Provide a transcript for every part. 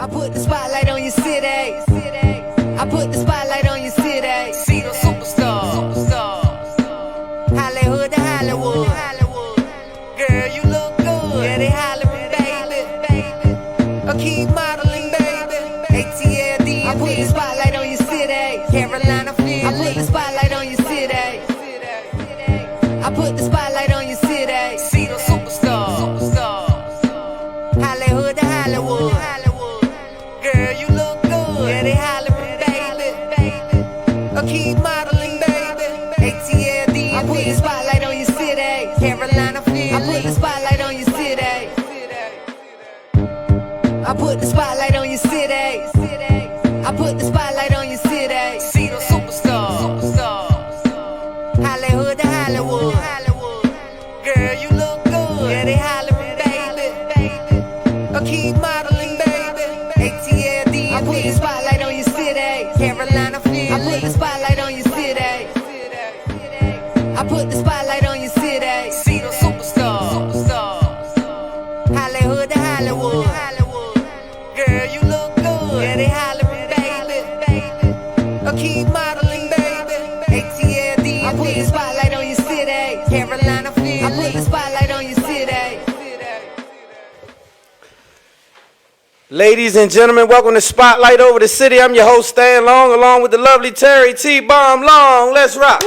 I put the spotlight on your city. I put the spotlight on your city. See the superstars. Hollywood to Hollywood. Girl, you look good. Yeah, they hollering, baby. I keep modeling, baby. ATL, I put the spotlight on your city. Carolina, Philly. I put the spotlight on your city. I put the spotlight on your city. See the superstars. Hollywood to Hollywood. Girl, you look good. Yeah, they hollering, baby. I keep modeling, baby. ATL, I put the spotlight on your city. Carolina, Philly. I put the spotlight on your city. I put the spotlight on your city. I put the spotlight on your city. See the superstars. Hollywood to Hollywood. Girl, you look good. Yeah, they hollering, baby. I keep modeling, baby. ATL, I put the spotlight on your city. Carolina, Philly. I put the spotlight on your city. I put the spotlight on your city. See the superstars. Hollywood to Hollywood. Girl, you look good. Yeah, they hollering, baby. I keep modeling, baby. ATL, I put the spotlight on your city. Carolina, Philly. I put the spotlight on your city. Ladies and gentlemen, welcome to Spotlight Over the City. I'm your host, Stan Long, along with the lovely Terry T-Bomb Long. Let's rock.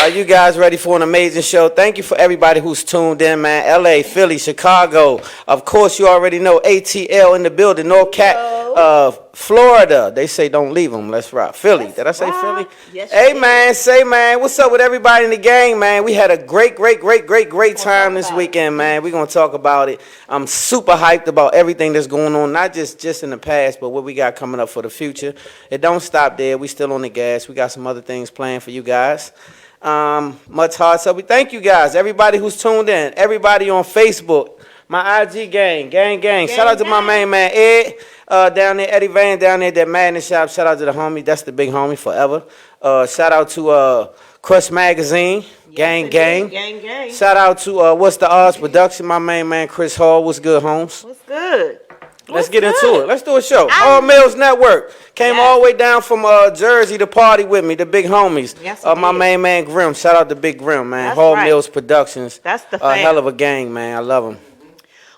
Are you guys ready for an amazing show? Thank you for everybody who's tuned in, man. LA, Philly, Chicago. Of course, you already know ATL in the building. North Cat, Florida. They say don't leave them. Let's rock. Philly. Did I say Philly? Yes, hey, man. Say, man. What's up with everybody in the gang, man? We had a great time this weekend, man. We're going to talk about it. I'm super hyped about everything that's going on, not just in the past, but what we got coming up for the future. It don't stop there. We still on the gas. We got some other things planned for you guys. Much hard. So we thank you guys, everybody who's tuned in, everybody on Facebook, my IG gang. Shout out to my main man Ed down there, Eddie Van down there, that Madness Shop. Shout out to the homie, that's the big homie forever. Shout out to Crush Magazine, gang. Shout out to What's the Odds Production, my main man Chris Hall. What's good, Holmes? What's good? Let's get into it. Let's do a show. All Mills Network came all the way down from Jersey to party with me, the big homies. Yes, my main man Grim. Shout out to Big Grim, man. That's Hall right. Mills Productions. That's the a fam. hell of a gang, man. I love them.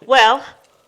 Well,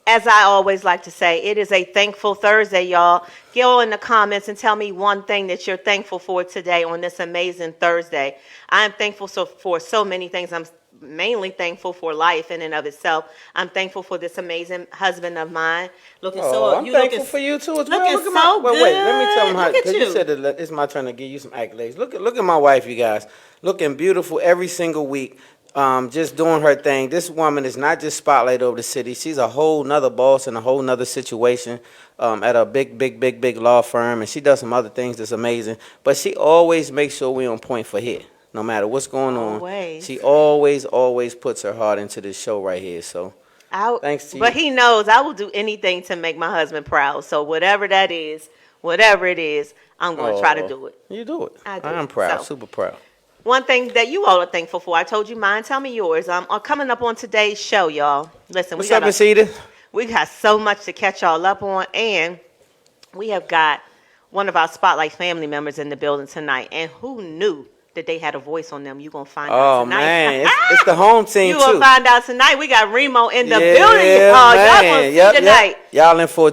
as I always like to say, it is a thankful Thursday, y'all. Go in the comments and tell me one thing that you're thankful for today on this amazing Thursday. I am thankful for so many things. I'm mainly thankful for life in and of itself. I'm thankful for this amazing husband of mine. Looking I'm thankful for you too as well. Looking so good. Wait, let me tell them how. Look at Because you. you said that it's my turn to give you some accolades. Look at my wife, you guys. Looking beautiful every single week. Just doing her thing. This woman is not just Spotlight Over the City. She's a whole nother boss in a whole nother situation at a big law firm, and she does some other things that's amazing. But she always makes sure we're on point for here. No matter what's going on, she always puts her heart into this show right here. So, thanks to you. But he knows I will do anything to make my husband proud. So whatever it is, I'm going to try to do it. You do it. I do. I'm proud, So, super proud. one thing that you all are thankful for, I told you mine. Tell me yours. Coming up on today's show, y'all. Listen, What's up, Miss Edith? We got so much to catch y'all up on, and we have got one of our Spotlight family members in the building tonight. And who knew that they had a voice on them? You're going to find out tonight. Oh, man. It's the home team, too. You're going to find out tonight. We got Reemo in the building. Man. Y'all going to see tonight. Y'all in for a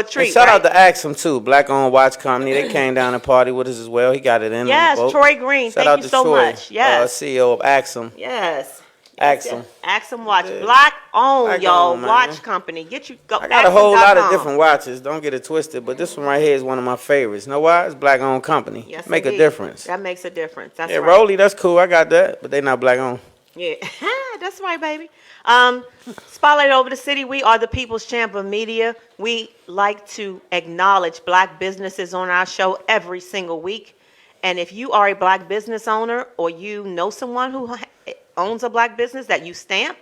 treat. And shout out to Axum, too. Black-owned watch company. They came down and party with us as well. He got it in. Yes, Troy Green. Thank you so much. Yes. CEO of Axum. Yes. Axum. Axum Watch. Black-owned, y'all. Watch company. I got a whole lot of different watches. Don't get it twisted. But this one right here is one of my favorites. Know why? It's black-owned company. Yes, Make indeed. a difference. That makes a difference. That's right. Rolly, that's cool. I got that. But they not black-owned. Yeah. That's right, baby. Spotlight Over the City. We are the People's Champ of Media. We like to acknowledge black businesses on our show every single week. And if you are a black business owner or you know someone who owns a black business that you stamp,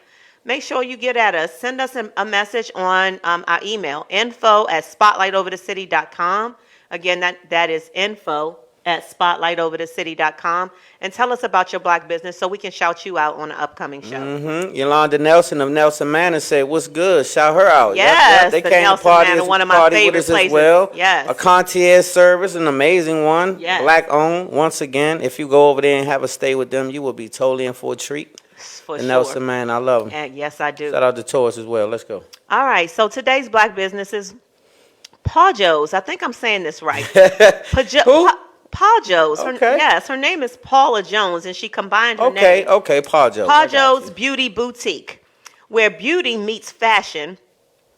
make sure you get at us. Send us a message on our email, info@spotlightoverthecity.com. Again, that is info at spotlightoverthecity.com and tell us about your black business so we can shout you out on an upcoming show. Yolanda Nelson of Nelson Manor said, "What's good?" Shout her out. Yes, they the came Nelson to party, Manor, one of my party with favorite us places. as well. Yes. A concierge service, an amazing one. Yes. Black owned. Once again, if you go over there and have a stay with them, you will be totally in for a treat. For The sure. Nelson Manor, I love them. And yes, I do. Shout out to Taurus as well. Let's go. All right, so today's black business is Paul Joe's. I think I'm saying this right. Who? Paul Joe's. Okay. Yes, her name is Paula Jones, and she combined her Okay, name. okay, Paul Joe's. Paul Joe's Beauty Boutique, where beauty meets fashion.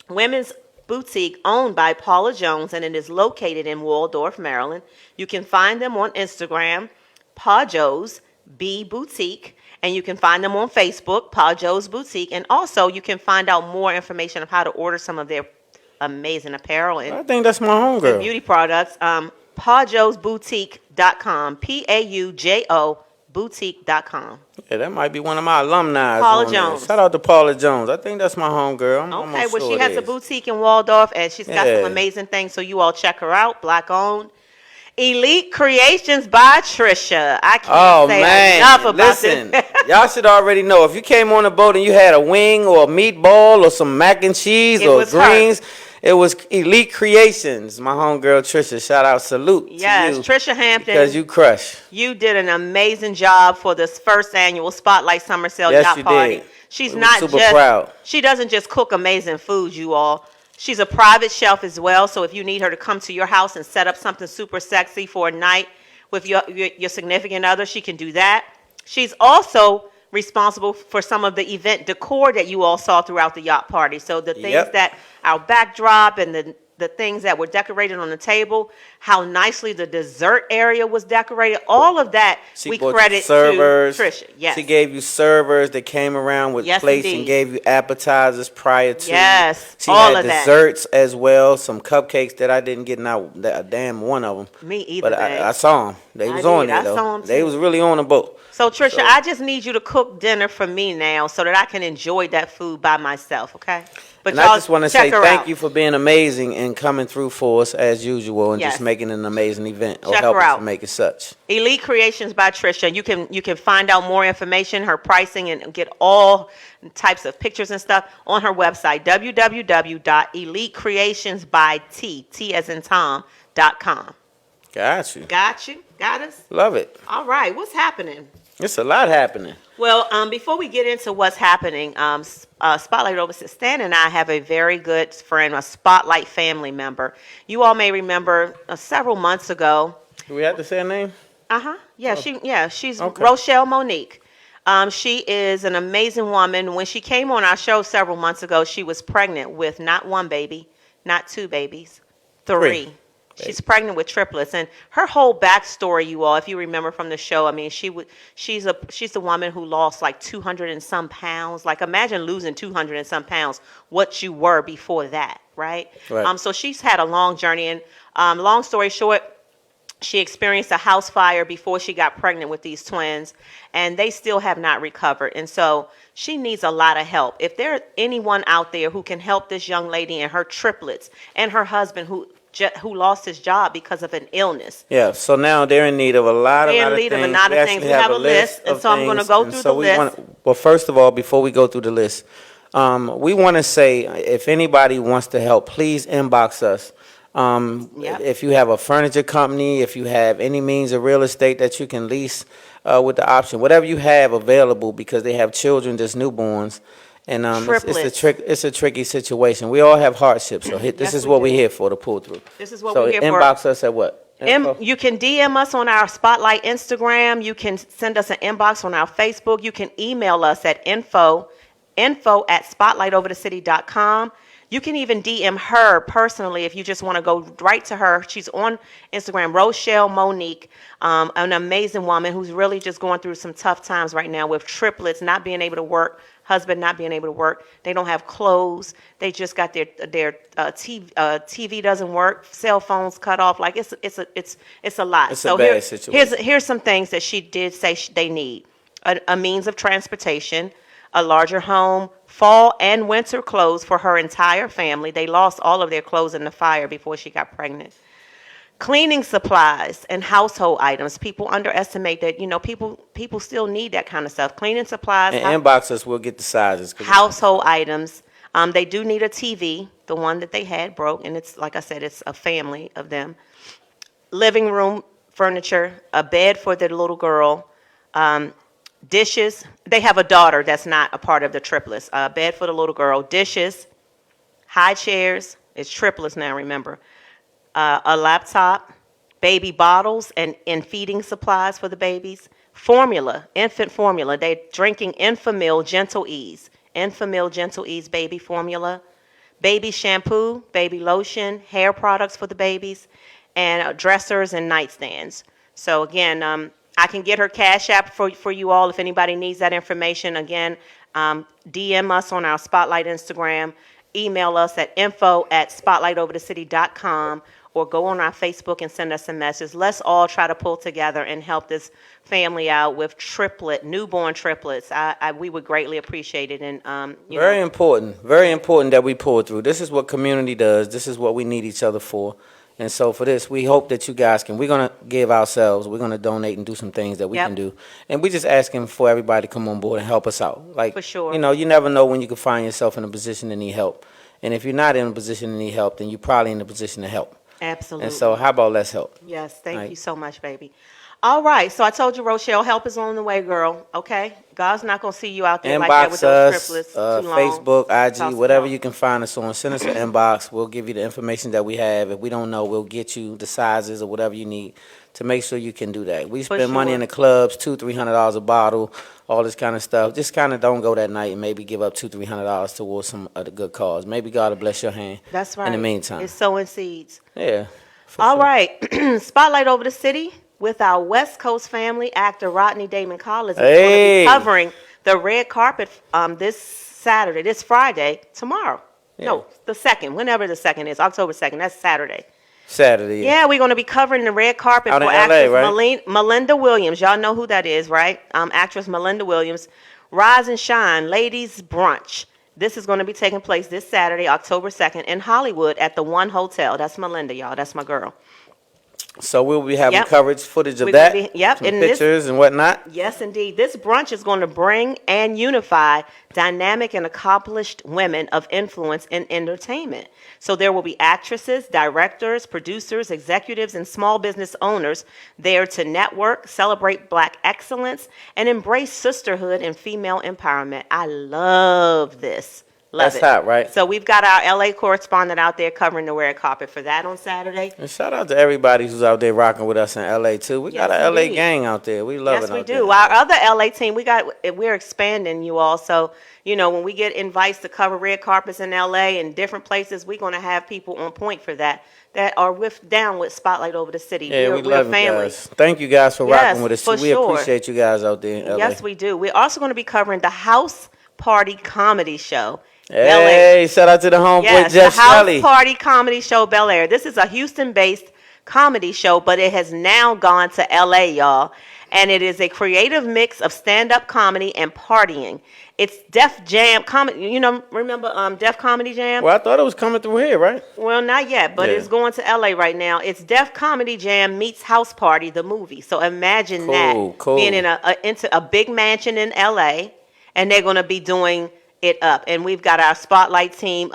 Women's boutique owned by Paula Jones, and it is located in Waldorf, Maryland. You can find them on Instagram, Paul Joe's B Boutique, and you can find them on Facebook, Paul Joe's Boutique, and also you can find out more information of how to order some of their amazing apparel and I think that's my homegirl. beauty products. PaulJoesBoutique.com, PAUJO Boutique.com. Yeah, that might be one of my alumni. Paula on there. Jones. Shout out to Paula Jones. I think that's my homegirl. I'm Okay, almost well, sure she it has a is. boutique in Waldorf, and she's got Yeah. some amazing things, so you all check her out. Black owned. Elite Creations by Trisha. I can't Oh say man, enough about listen, this. y'all should already know. If you came on the boat and you had a wing or a meatball or some mac and cheese It or was her. greens, it was Elite Creations. My homegirl Trisha. Shout out, salute Yes, to you Trisha Hampton. because you crush. You did an amazing job for this first annual Spotlight Summer Sale Yes, Yacht you Party. did. She's We were not super just proud. She doesn't just cook amazing food, you all. She's a private chef as well, so if you need her to come to your house and set up something super sexy for a night with your significant other, she can do that. She's also responsible for some of the event decor that you all saw throughout the yacht party. So the things Yep. that our backdrop and the things that were decorated on the table, how nicely the dessert area was decorated, all of that She we bought you credit servers. to Trisha. Yes. She gave you servers that came around with Yes, plates indeed. and gave you appetizers prior to. Yes, She all had of that. desserts as well, some cupcakes that I didn't get not a damn one of them. Me either, But babe. I saw them. They I was on did. there I though. saw 'em, They too. was really on the boat. So Trisha, So- I just need you to cook dinner for me now so that I can enjoy that food by myself, okay? But And I just want to say check her thank out. you for being amazing and coming through for us as usual and Yes. just making an amazing event or Check her helping out. to make it such. Elite Creations by Trisha. You can find out more information, her pricing, and get all types of pictures and stuff on her website, www.elitecreationsbyt as in Tom.com. Got you. Got you? Got us? Love it. All right. What's happening? It's a lot happening. Well, before we get into what's happening, Spotlight Over Stan and I have a very good friend, a Spotlight family member. You all may remember several months ago. Do we have to say a name? Yeah, she's Okay. Rochelle Monique. She is an amazing woman. When she came on our show several months ago, she was pregnant with not one baby, not two babies, three. She's pregnant with triplets, and her whole backstory, you all, if you remember from the show, I mean, she's the woman who lost like 200 and some pounds. Like, imagine losing 200 and some pounds, what you were before that, right? Right. So she's had a long journey, and long story short, she experienced a house fire before she got pregnant with these twins, and they still have not recovered. And so she needs a lot of help. If there's anyone out there who can help this young lady and her triplets and her husband who lost his job because of an illness. Yeah, so now they're in need of a lot of They're in things. need of a lot of things. actually We have a list, and of so I'm gonna things, go and through so the we list. Well, first of all, before we go through the list, we want to say if anybody wants to help, please inbox us. Yep. If you have a furniture company, if you have any means of real estate that you can lease with the option, whatever you have available, because they have children, just newborns. And Triplets. it's a tricky situation. We all have hardships, so this Yes, is we what do. we're here for, to pull through. This is what So we're here for. inbox us at what? Info? You can DM us on our Spotlight Instagram. You can send us an inbox on our Facebook. You can email us at info@spotlightoverthecity.com. You can even DM her personally if you just want to go right to her. She's on Instagram, Rochelle Monique, an amazing woman who's really just going through some tough times right now with triplets, not being able to work, husband not being able to work. They don't have clothes. They just got their TV doesn't work, cell phones cut off. Like it's a lot. It's a bad situation. Here's some things that she did say they need: a means of transportation, a larger home, fall and winter clothes for her entire family. They lost all of their clothes in the fire before she got pregnant. Cleaning supplies and household items. People underestimate that, people still need that kind of stuff. Cleaning supplies, And inbox us, we'll get the sizes. household items. They do need a TV. The one that they had broke, and it's, like I said, it's a family of them. Living room furniture, a bed for their little girl, dishes. They have a daughter that's not a part of the triplets. A bed for the little girl, dishes, high chairs. It's triplets now, remember. A laptop, baby bottles and feeding supplies for the babies. Formula, infant formula. They're drinking Enfamil Gentle Ease. Enfamil Gentle Ease baby formula. Baby shampoo, baby lotion, hair products for the babies, and dressers and nightstands. So again, I can get her Cash App for you all if anybody needs that information. Again, DM us on our Spotlight Instagram. Email us at info@spotlightoverthecity.com, or go on our Facebook and send us a message. Let's all try to pull together and help this family out with newborn triplets. We would greatly appreciate it. And very important that we pull through. This is what community does. This is what we need each other for. And so for this, we hope that you guys we're going to give ourselves, we're going to donate and do some things that we can do. And we're just asking for everybody to come on board and help us out. Like, for sure. You never know when you can find yourself in a position to need help. And if you're not in a position to need help, then you're probably in a position to help. Absolutely. And so how about let's help? Yes, thank you so much, baby. All right, so I told you, Rochelle, help is on the way, girl. Okay? God's not going to see you out there like that with those triplets too long. Facebook, IG, whatever you can find us on. Send us an inbox. We'll give you the information that we have. If we don't know, we'll get you the sizes or whatever you need to make sure you can do that. We spend money in the clubs, $200-$300 a bottle, all this kind of stuff. Just kind of don't go that night and maybe give up $200-$300 towards some of the good cause. Maybe God will bless your hand. That's right. In the meantime. It's sowing seeds. Yeah. All right. Spotlight over the city with our West Coast family. Actor Rodney Damon Collins is going to be covering the red carpet this Friday, tomorrow. Yeah. No, the 2nd, whenever the 2nd is, October 2nd. That's Saturday. Yeah, we're going to be covering the red carpet out for actress LA, right? Melinda Williams. Y'all know who that is, right? Actress Melinda Williams. Rise and Shine, Ladies Brunch. This is going to be taking place this Saturday, October 2nd, in Hollywood at the One Hotel. That's Melinda, y'all. That's my girl. So we'll be having footage of that, some pictures and whatnot. Yes, indeed. This brunch is going to bring and unify dynamic and accomplished women of influence in entertainment. So there will be actresses, directors, producers, executives, and small business owners there to network, celebrate Black excellence, and embrace sisterhood and female empowerment. I love this. That's hot, right? So we've got our LA correspondent out there covering the red carpet for that on Saturday. And shout out to everybody who's out there rocking with us in LA too. We got a LA gang out there. We love it. Yes, we do. Our other LA team, we're expanding, you all. So, when we get invites to cover red carpets in LA and different places, we're going to have people on point for that are down with Spotlight over the city. Yeah, we love family. You guys. Thank you guys for rocking with us too. We appreciate you guys out there in LA. Yes, we do. We're also going to be covering the House Party Comedy Show. Hey, shout out to the homeboy Jeff Shelley. The House Party Comedy Show Bel Air. This is a Houston-based comedy show, but it has now gone to LA, y'all. And it is a creative mix of stand-up comedy and partying. It's Def Jam comedy. Remember Def Comedy Jam? Well, I thought it was coming through here, right? Well, not yet, but it's going to LA right now. It's Def Comedy Jam meets House Party, the movie. So imagine being in a big mansion in LA, and they're going to be doing it up. And we've got our Spotlight team.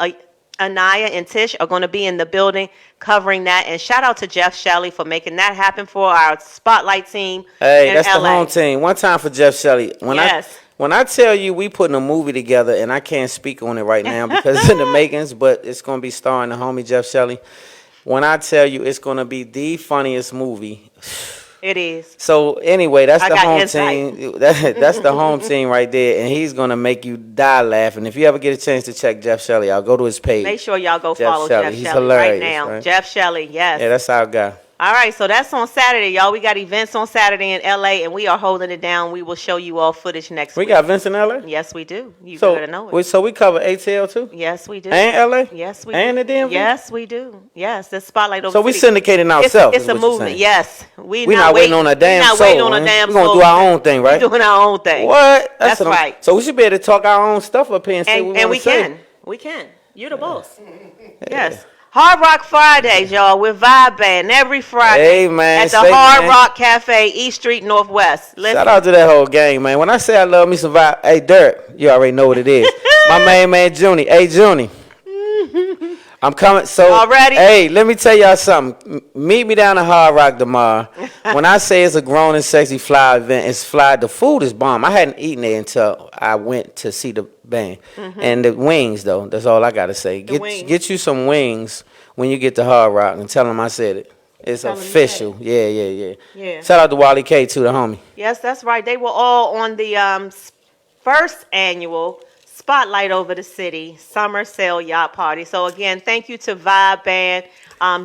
Anaya and Tish are going to be in the building covering that. And shout out to Jeff Shelley for making that happen for our Spotlight team. Hey, that's LA. The home team. One time for Jeff Shelley. When I tell you we putting a movie together, and I can't speak on it right now because it's in the makings, but it's going to be starring the homie Jeff Shelley. When I tell you it's going to be the funniest movie. It is. So anyway, that's the home team. That's the home team right there, and he's gonna make you die laughing. If you ever get a chance to check Jeff Shelley, I'll go to his page. Make sure y'all go follow Jeff Shelley right now. Right? Jeff Shelley, yes. Yeah, that's our guy. All right, so that's on Saturday, y'all. We got events on Saturday in LA, and we are holding it down. We will show you all footage next week. We got events in LA? Yes, we do. You better know it. So we cover ATL too? Yes, we do. And LA? Yes, we do. And the DMV? Yes, we do. Yes, the Spotlight over So we syndicating ourselves. It's a movement, yes. We're not waiting on a damn soul. We're not waiting on a damn soul. We're going to do our own thing, right? We're doing our own thing. What? That's right. So we should be able to talk our own stuff up here and say what we want to say. We can. You're the boss. Yes. Hard Rock Fridays, y'all. We're vibing every Friday Hey, man, at the say, Hard man. Rock Cafe, East Street, Northwest. Listen. Shout out to that whole gang, man. When I say I love me some vibe, hey, Dirk, you already know what it is. My main man, Junie. Hey, Junie. I'm coming. So, Already? Hey, let me tell y'all something. Meet me down at Hard Rock tomorrow. When I say it's a grown and sexy fly event, it's fly. The food is bomb. I hadn't eaten there until I went to see the band. And the wings, though, that's all I got to say. Get you some wings when you get to Hard Rock and tell them I said it. It's Tell 'em you official. said Yeah. Shout out to Wally K, too, the homie. Yes, that's right. They were all on the first annual Spotlight Over the City Summer Sail Yacht Party. So again, thank you to Vibe Band,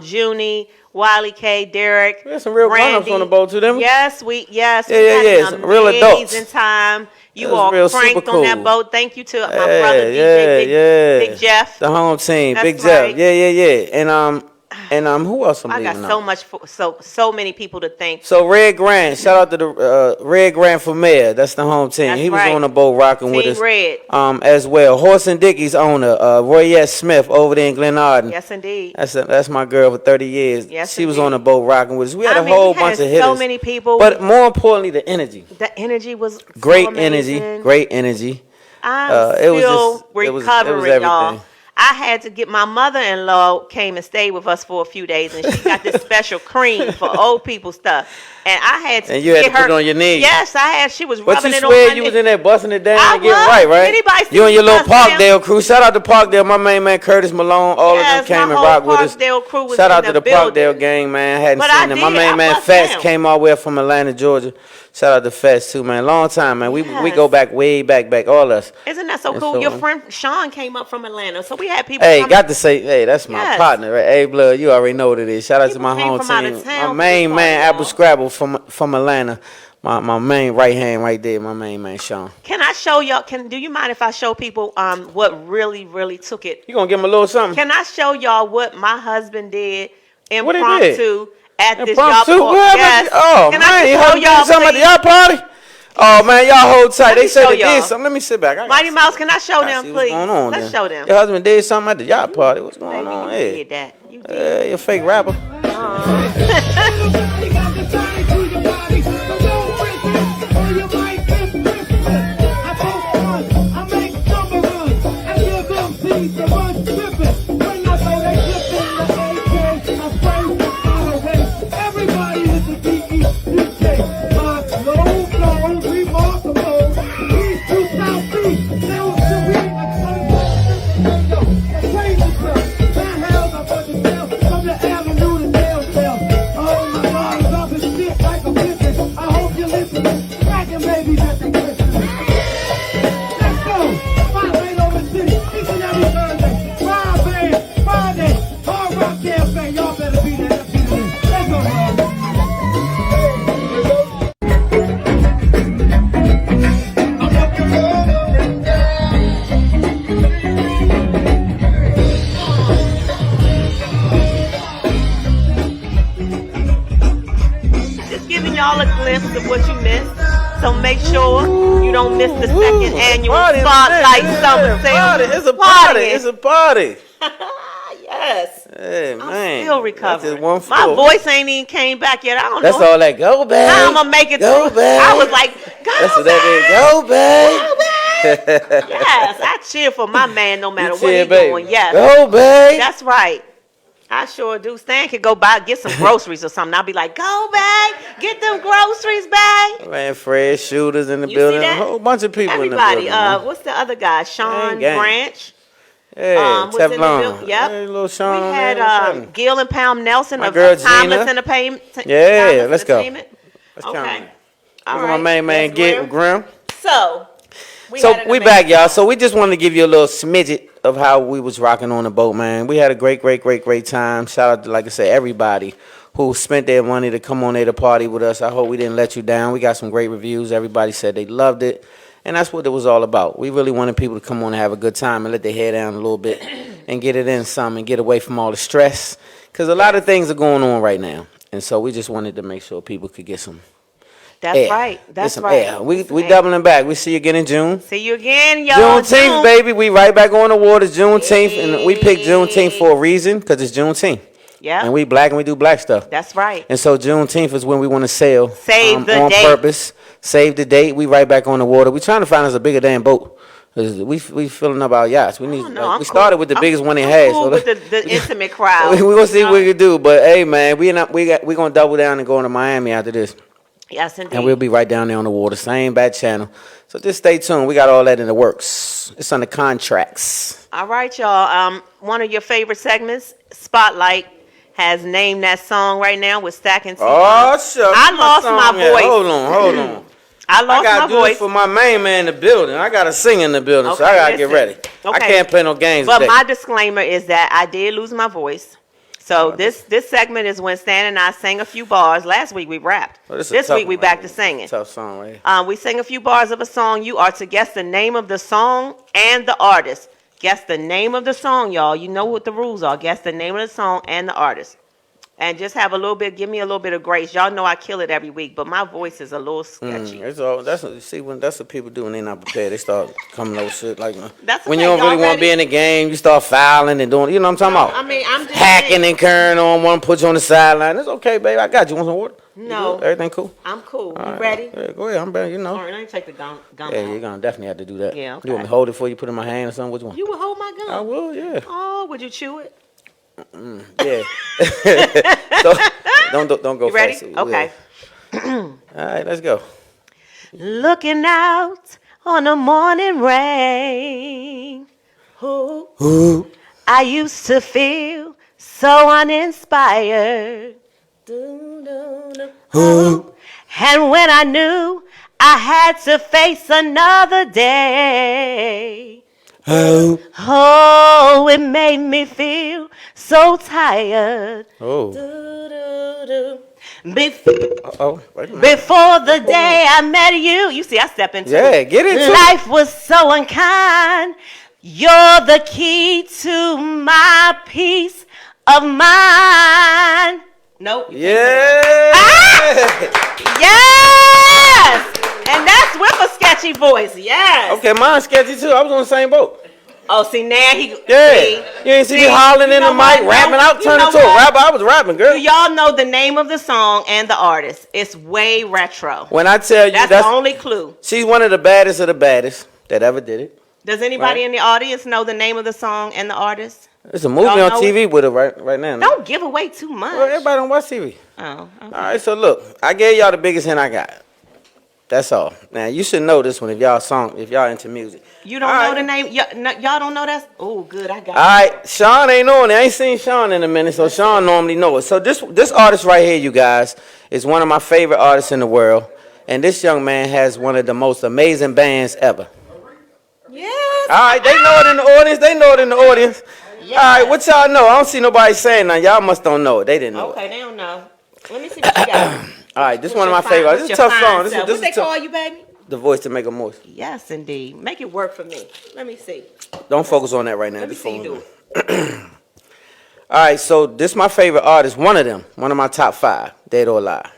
Junie, Wiley K, Derek. We had some real grown-ups on the boat too, didn't we? Yes, we Yeah. had Some an real adults. amazing time. You That was all real cranked super on that cool. boat. Thank you to my brother DJ Big Jeff. The home team, That's Big Jeff. right. Yeah. And who else I'm I leaving got out? so many people to thank. So Red Grant, shout out to the Red Grant for mayor. That's the home team. That's He was right. on the boat rocking with Team us. Red. As well. Horse and Dickie's owner, Royette Smith over there in Glen Arden. Yes, indeed. That's my girl for 30 years. Yes, she was indeed. on the boat rocking with us. We had a we whole had bunch of hitters. so many people. But more importantly, the energy. The energy was Great so amazing. energy. Great energy. I'm it was still just- it was recovering, y'all. everything. I had to get my mother-in-law came and stayed with us for a few days, and she got this special cream for old people stuff. And I had to And you had get to put her, it on your knees. Yes, I had. She was But rubbing you it on swear my you was knee. in there busting it down I and getting was. right, right? Anybody see You and me your little busting down? Parkdale crew. Shout out to Parkdale. My main man Curtis Malone. All Yes, of them came my and whole rocked with us. Parkdale crew was Shout in out to the the Parkdale building. gang, man. I hadn't But seen I them. My did. main I man bust Fats down. came all the way from Atlanta, Georgia. Shout out to Fats too, man. Long time, man. We Yes. go back way back, all us. Isn't that so And cool? so, Your friend Sean came up from Atlanta, so we had people. Hey, coming. got to say, hey, that's my Yes. partner, right? Hey, blood, you already know what it is. Shout out to People my came home from out of team. town My for main this man, party, Apple y'all. Scrabble from Atlanta. My main right hand right there. My main man Sean. Can I show y'all? Do you mind if I show people what really took it? You gonna give him a little something? Can I show y'all what my husband did What he impromptu at this Impromptu? y'all What happened? Yes. Oh, Can man, I you just show husband did y'all, something at the please? yacht party? Oh, man, y'all hold tight. Let They me said show they y'all. did something. Let me sit back. I gotta Mighty see. Mouse, can I show I them, see what's please? going on Let's then. show them. Your husband did something at the yacht party. What's going on You here? did that. You did. You a fake rapper. Just giving y'all a glimpse of what you missed. So make sure you don't miss the second annual Party, Spotlight man. Summer Sale. It's a party. It's a party. Yes. Hey, man. I'm still recovering. That's just one My floor. voice ain't even came back yet. I don't That's know all that go back. how I'm gonna make it Go through. back. I was like, go That's what back. that is. Go back. Go back. Yes, I cheer for my man no matter You what cheer, he's baby. doing. Yes. Go back. That's right. I sure do. Stan could go get some groceries or something. I'll be like, go back, get them groceries back. Man, Fred Shooters in the You building. see A that? whole bunch of people Everybody. in the building. man. What's the other guy? Sean gang. Branch. Hey, Was in the Teflon. building. Yep. Hey, little Sean. We on had there, what's happening? Gil and Palm Nelson My of girl, Timeless Gina. Entertainment. Yeah, Timeless let's go. Entertainment. Let's count Okay. it. All Look at right. my main man, That's Get Grim. Grim. So, we So had an we amazing back, y'all. time. So we just wanted to give you a little smidget of how we was rocking on the boat, man. We had a great time. Shout out to, like I said, everybody who spent their money to come on there to party with us. I hope we didn't let you down. We got some great reviews. Everybody said they loved it. And that's what it was all about. We really wanted people to come on and have a good time and let their hair down a little bit and get it in some and get away from all the stress. Because a lot of things are going on right now. And so we just wanted to make sure people could get some That's air. right. Get That's some right. air. We Some air. doubling back. We see you again in June. See you again, y'all. Juneteenth, baby. We right back on the water. Juneteenth, and we picked Juneteenth for a reason because it's Juneteenth. Yeah. And we black and we do black stuff. That's right. And so Juneteenth is when we want to sail. Save the on date. purpose. Save the date. We right back on the water. We trying to find us a bigger damn boat. 'Cause we filling up our yachts. We need. We started with the biggest one they had. Cool So with the intimate crowd. we gonna see what we can do. But hey, man, we gonna double down and go into Miami after this. Yes, indeed. And we'll be right down there on the water, same back channel. So just stay tuned. We got all that in the works. It's on the contracts. All right, y'all. One of your favorite segments, Spotlight, has named that song right now with Stack and T. Oh, shucks. I lost my voice. Hold on. I lost gotta my do voice. this for my main man in the building. I gotta sing in the building, so Okay, I gotta get listen. ready. I Okay. can't play no games But today. my disclaimer is that I did lose my voice. So this segment is when Stan and I sang a few bars. Last week we rapped. Oh, this This week we back to singing. Tough song, right here. We sing a few bars of a song. You are to guess the name of the song and the artist. Guess the name of the song, y'all. You know what the rules are. Guess the name of the song and the artist. And just have a little bit, give me a little bit of grace. Y'all know I kill it every week, but my voice is a little sketchy. It's all that's what people do when they're not prepared. They start coming over shit like That's when okay. you don't really Y'all want to be in the game, you start fouling and doing. You know what I'm talking about? I mean, I'm just Hacking saying. and carrying on. Want to put you on the sideline? It's okay, baby. I got you. Want some water? You No. good? Everything cool? I'm cool. You All right. ready? Yeah, go ahead. I'm ready. You know. All right, let me take the gum Yeah, out. you're gonna definitely have to do that. Yeah, okay. You want me to hold it before you put it in my hand or something? What you want? You would hold my gun. I will. Yeah. Oh, would you chew it? Yeah. So, don't go You ready? fast. Okay. All right, let's go. Looking out on the morning rain. Ooh. I used to feel so uninspired. Ooh. And when I knew I had to face another day. Oh, it made me feel so tired. Oh. Wait a minute. Before the day I met you. You see, I step into Yeah, it. get into it. Life was so unkind. You're the key to my peace of mind. Nope. Yeah. Yes! And that's with a sketchy voice. Yes. Okay, mine's sketchy too. I was on the same boat. Oh, see, now he... Yeah. See? You ain't see me hollering You in the know what? mic, rapping out, You turning know to a what? rapper. I was rapping, girl. Do y'all know the name of the song and the artist? It's way retro. When I tell you That's the only clue. she's one of the baddest that ever did it. Does anybody Right. in the audience know the name of the song and the artist? There's a movie Y'all on know TV with her right now. Don't give away too much. Well, everybody don't watch TV. Oh, okay. All right, so look, I gave y'all the biggest hint I got. That's all. Now you should know this one if y'all into music. You don't All know right. the name? Y'all don't know that? Oh, good. I got All right, Sean ain't on it. I ain't seen Sean in a minute, so Sean normally knows it. So this artist right here, you guys, is one of my favorite artists in the world, and this young man has one of the most amazing bands ever. Yes. All right, they know it in the audience. They know it in the audience. Yes. All right, what y'all know? I don't see nobody saying nothing. Y'all must don't know it. They didn't know Okay, it. they don't know. Let me see what you got. All right, this is What's one of my your favorites. fine- This is a what's tough your song. fine This self? is What they tough. call you, baby? The voice to make a moist. Yes, indeed. Make it work for me. Let me see. Don't focus on that right now. Let me Just see you focus do on it. All right, so this is my favorite artist. One of them. One of my top 5. Dead or alive.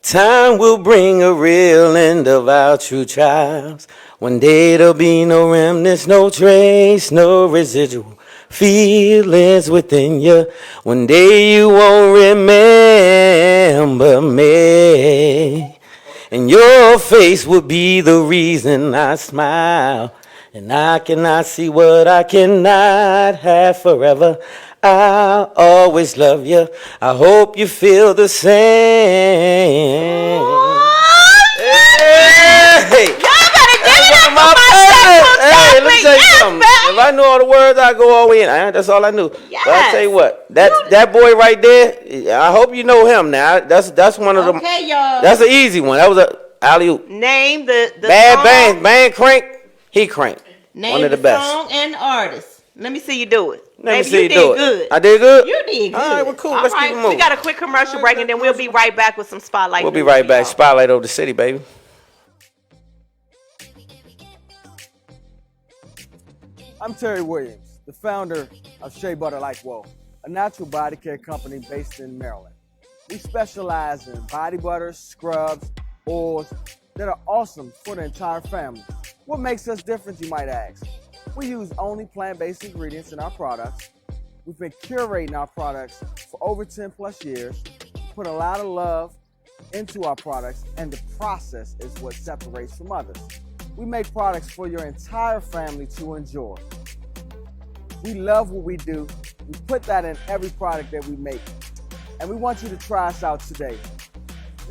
Time will bring a real end of our true trials. One day there'll be no remnants, no trace, no residual feelings within you. One day you won't remember me. And your face will be the reason I smile. And I cannot see what I cannot have forever. I'll always love you. I hope you feel the same. Hey, Y'all better give it up for my my favorite. sexual Hey, let me chocolate. tell you Yes, something. baby. If I knew all the words, I'd go all the way in. That's all I knew. But I Yes. tell you what, that boy right there, I hope you know him now. That's one of them. Okay, y'all. That's an easy one. That was a alley-oop. Name the Bad song. band crank. He crank. Name One of the the best. song and the artist. Let me see you do it. Let me Baby, see you you do did it. good. I did good? You did good. All right, well, cool. All Let's right, keep it moving. We got a quick commercial break, and then we'll be right back with some Spotlight. We'll be news right for back. y'all. Spotlight over the city, baby. I'm Terry Williams, the founder of Shea Butter Like Woe, a natural body care company based in Maryland. We specialize in body butters, scrubs, oils that are awesome for the entire family. What makes us different, you might ask? We use only plant-based ingredients in our products. We've been curating our products for over 10 plus years, put a lot of love into our products, and the process is what separates from others. We make products for your entire family to enjoy. We love what we do. We put that in every product that we make. And we want you to try us out today.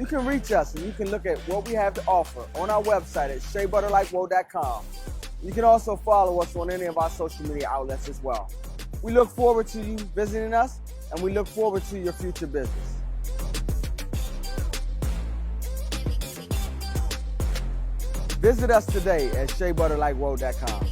You can reach us and you can look at what we have to offer on our website at sheabutterlikewhoa.com. You can also follow us on any of our social media outlets as well. We look forward to you visiting us, and we look forward to your future business. Visit us today at sheabutterlikewhoa.com.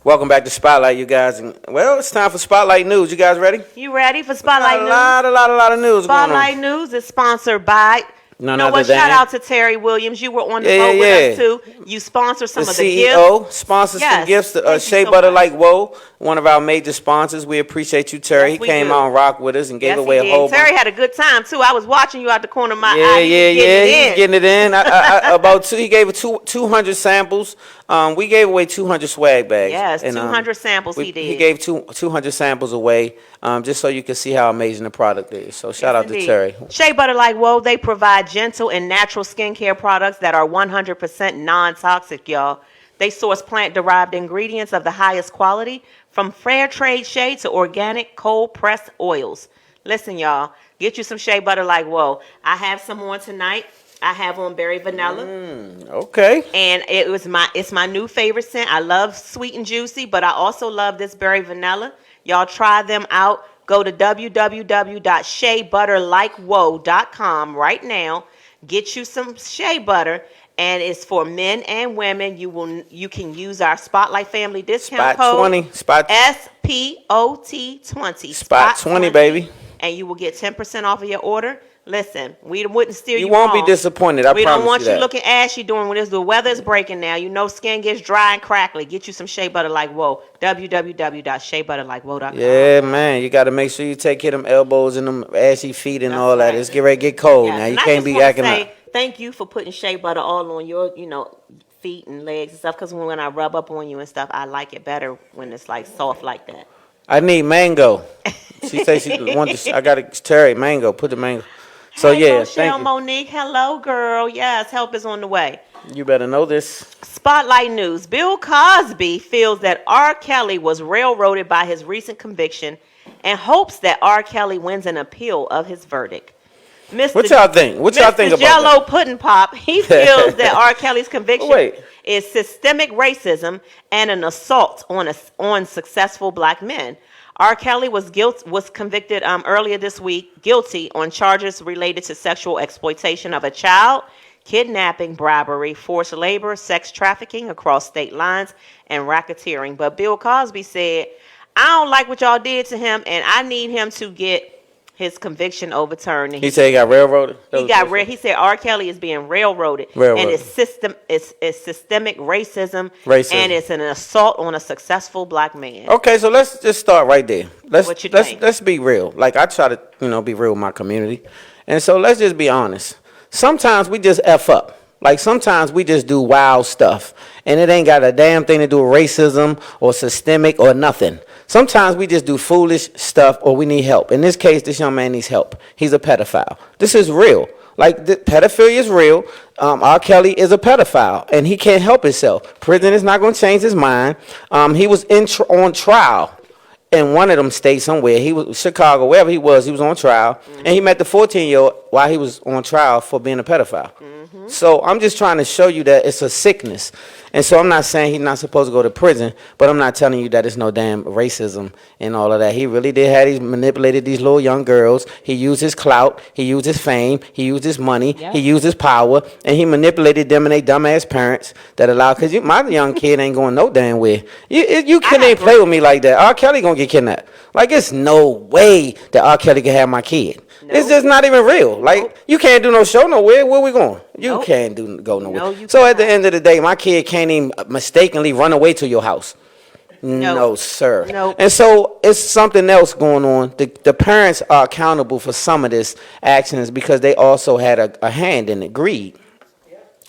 Welcome back to Spotlight, you guys. And, well, it's time for Spotlight News. You guys ready? You ready for Spotlight News? A lot of news Spotlight going on. News is sponsored by... None you know other what? than Shout out to Terry Williams. You were on the boat with us too. You sponsor some the of the CEO gifts. sponsors some gifts. Thank you Shea so Butter much. Like Whoa, one of our major sponsors. We appreciate you, Terry. Yes, he came do. out and rocked with us and gave Yes, away he a whole did. Terry bunch. had a good time too. I was watching you out the corner of my eye. He's getting it in. He gave 200 samples. We gave away 200 swag bags. Yes, and, 200 samples he did. He gave 200 samples away just so you can see how amazing the product is. So shout out to Terry. Shea Butter Like Whoa, they provide gentle and natural skincare products that are 100% non-toxic, y'all. They source plant-derived ingredients of the highest quality, from fair trade shea to organic cold-pressed oils. Listen, y'all, get you some Shea Butter Like Whoa. I have some on tonight. I have on berry vanilla. Okay. And it's my new favorite scent. I love sweet and juicy, but I also love this berry vanilla. Y'all try them out. Go to www.sheabutterlikewhoa.com right now. Get you some shea butter, and it's for men and women. You can use our Spotlight Family discount Spot code 20. SPOT 20. Spot 20, baby. And you will get 10% off of your order. Listen, we wouldn't steer you You won't wrong. be disappointed. I We promise don't want you you that. looking ashy during when the weather is breaking now. You know skin gets dry and crackly. Get you some Shea Butter Like Whoa. www.sheabutterlikewhoa.com. Yeah, man. You got to make sure you take care of them elbows and them ashy feet and all that. It's get ready to get cold now. You And I can't just be wanna acting say up. thank you for putting shea butter all on your, feet and legs and stuff. Because when I rub up on you and stuff, I like it better when it's like soft like that. I need mango. She said she wanted. I got to Terry mango. Put the mango. So Hey, yeah, Rochelle thank you. Monique, hello, girl. Yes, help is on the way. You better know this. Spotlight News. Bill Cosby feels that R. Kelly was railroaded by his recent conviction and hopes that R. Kelly wins an appeal of his verdict. What y'all think? What y'all think about Jello that? Pudding Pop, he feels that R. Kelly's conviction is systemic racism and an assault on successful black men. R. Kelly was convicted earlier this week, guilty on charges related to sexual exploitation of a child, kidnapping, bribery, forced labor, sex trafficking across state lines, and racketeering. But Bill Cosby said, I don't like what y'all did to him, and I need him to get his conviction overturned. And He said he got railroaded. He said R. Kelly is being railroaded. And it's systemic racism, and it's an assault on a successful black man. Okay, so let's just start right there. What you think? Let's be real. Like I try to, be real with my community. And so let's just be honest. Sometimes we just F up. Like sometimes we just do wild stuff and it ain't got a damn thing to do with racism or systemic or nothing. Sometimes we just do foolish stuff or we need help. In this case, this young man needs help. He's a pedophile. This is real. Like pedophilia is real. R. Kelly is a pedophile and he can't help himself. Prison is not going to change his mind. He was on trial in one of them states somewhere. He was Chicago, wherever he was on trial. And he met the 14-year-old while he was on trial for being a pedophile. So I'm just trying to show you that it's a sickness. And so I'm not saying he's not supposed to go to prison, but I'm not telling you that it's no damn racism and all of that. He really he manipulated these little young girls. He used his clout. He used his fame. He used his money. Yep. He used his power. And he manipulated them and their dumbass parents that allowed, because my young kid ain't going no damn way. You can't play with me like that. R. Kelly going to get kidnapped. Like, it's no way that R. Kelly can have my kid. Nope. It's just not even real. Like, you can't do no show nowhere. Where we going? You can't go nowhere. So at the end of the day, my kid can't even mistakenly run away to your house. No, sir. Nope. And so it's something else going on. The parents are accountable for some of this actions because they also had a hand in it, greed.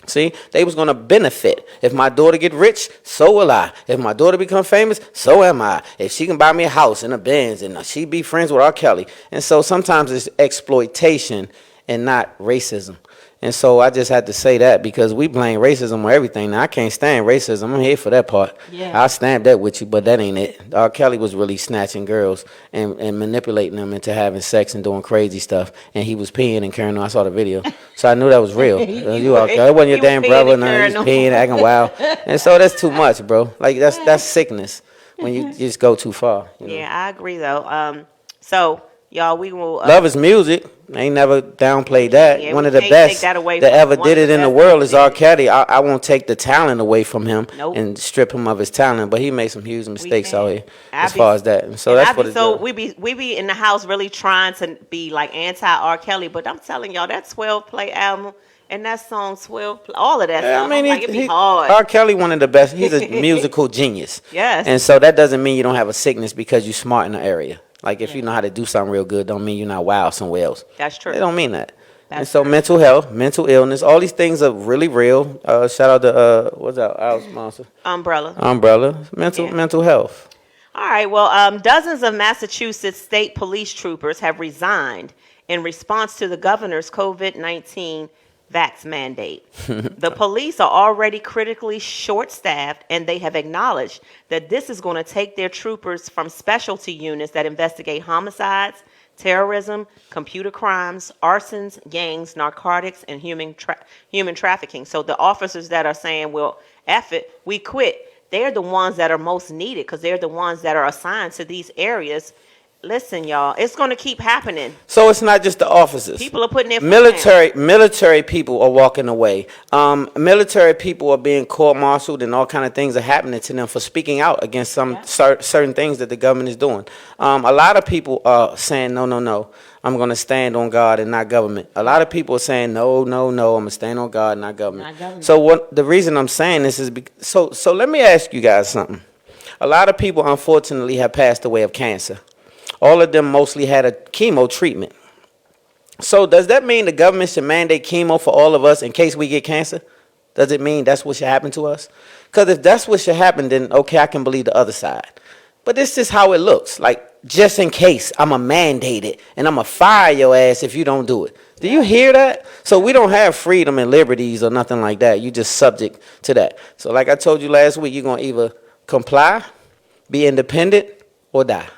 See, they was gonna benefit. If my daughter get rich, so will I. If my daughter become famous, so am I. If she can buy me a house and a Benz, and she be friends with R. Kelly. And so sometimes it's exploitation and not racism. And so I just had to say that because we blame racism on everything. Now, I can't stand racism. I'm here for that part. Yeah. I'll stand that with you, but that ain't it. R. Kelly was really snatching girls and manipulating them into having sex and doing crazy stuff. And he was peeing and carrying on. I saw the video. So I knew that was real. You R. Kelly. That wasn't your damn brother. No, he was peeing, acting wild. And so that's too much, bro. Like, that's sickness when you just go too far. You know? Yeah, I agree, though. So, y'all, we will... Love is music. I ain't never downplayed that. Yeah, One we of the can't best take that away that from ever one did of it the in the best world is that R. did. Kelly. I won't take the talent away from him Nope. and strip him of his talent, but he made some huge mistakes out here as I be- far as that. And so And that's I what be it's so doing. we be in the house really trying to be like anti R. Kelly, but I'm telling y'all that 12 play album and that song 12 play, all of that Yeah, stuff. I'm like, it be hard. R. Kelly, one of the best. He's a musical genius. Yes. And so that doesn't mean you don't have a sickness because you're smart in the area. Like if you know how to do something real good, don't mean you're not wild somewhere else. That's true. It don't mean that. And That's so true. mental health, mental illness, all these things are really real. Shout out to what's our sponsor? Umbrella. Mental health. All right. Well, dozens of Massachusetts state police troopers have resigned in response to the governor's COVID-19 vax mandate. The police are already critically short-staffed, and they have acknowledged that this is going to take their troopers from specialty units that investigate homicides, terrorism, computer crimes, arsons, gangs, narcotics, and human trafficking. So the officers that are saying, well, F it, we quit, they're the ones that are most needed because they're the ones that are assigned to these areas. Listen, y'all, it's going to keep happening. So it's not just the officers. People are putting their foot down. Military people are walking away. Military people are being court-martialed, and all kind of things are happening to them for speaking out against some certain things that the government is doing. A lot of people are saying, no, I'm going to stand on God and not government. A lot of people are saying, no, I'm going to stand on God and not government. So the reason I'm saying this is so let me ask you guys something. A lot of people, unfortunately, have passed away of cancer. All of them mostly had a chemo treatment. So does that mean the government should mandate chemo for all of us in case we get cancer? Does it mean that's what should happen to us? Because if that's what should happen, then okay, I can believe the other side. But this is how it looks. Like, just in case, I'm going to mandate it, and I'm going to fire your ass if you don't do it. Do you hear that? So we don't have freedom and liberties or nothing like that. You just subject to that. So like I told you last week, you're going to either comply, be independent, or die.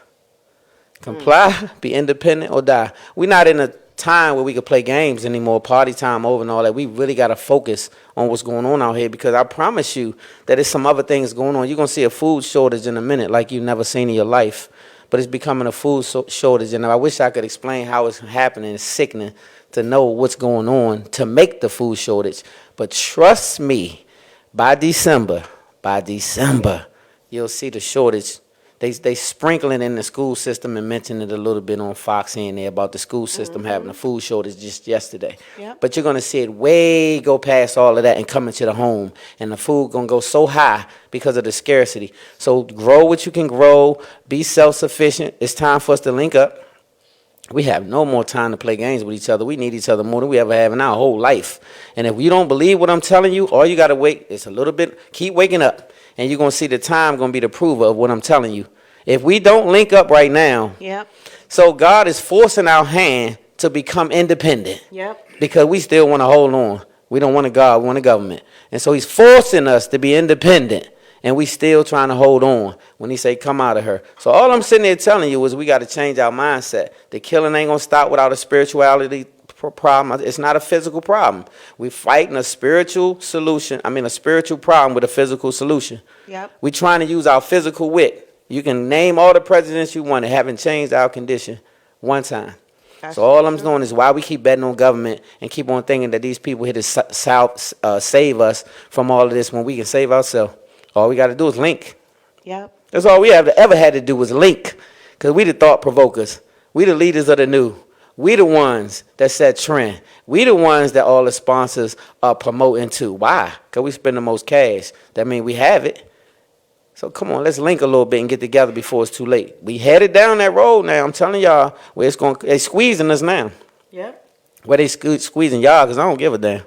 Comply, be independent, or die. We're not in a time where we can play games anymore, party time over and all that. We really got to focus on what's going on out here because I promise you that there's some other things going on. You're going to see a food shortage in a minute like you've never seen in your life, but it's becoming a food shortage. And I wish I could explain how it's happening. It's sickening to know what's going on to make the food shortage. But trust me, by December, you'll see the shortage. They sprinkling in the school system and mentioned it a little bit on Fox here and there about the school system having a food shortage just yesterday. Yep. But you're going to see it way go past all of that and come into the home. And the food going to go so high because of the scarcity. So grow what you can grow. Be self-sufficient. It's time for us to link up. We have no more time to play games with each other. We need each other more than we ever have in our whole life. And if you don't believe what I'm telling you, all you got to wait is a little bit. Keep waking up. And you're going to see the time going to be the prover of what I'm telling you. If we don't link up right now, so God is forcing our hand to become independent. Because we still want to hold on. We don't want a God, we want a government. And so he's forcing us to be independent. And we still trying to hold on when he say, come out of her. So all I'm sitting there telling you is we got to change our mindset. The killing ain't going to stop without a spirituality problem. It's not a physical problem. We're fighting a spiritual a spiritual problem with a physical solution. We're trying to use our physical wit. You can name all the presidents you want. They haven't changed our condition one time. So all I'm doing is why we keep betting on government and keep on thinking that these people here to save us from all of this when we can save ourselves. All we got to do is link. That's all we have ever had to do was link. Because we the thought provokers. We the leaders of the new. We the ones that set trend. We the ones that all the sponsors are promoting to. Why? Because we spend the most cash. That means we have it. So come on, let's link a little bit and get together before it's too late. We headed down that road now. I'm telling y'all where it's going. They squeezing us now. Yep. Where they squeezing y'all? Because I don't give a damn.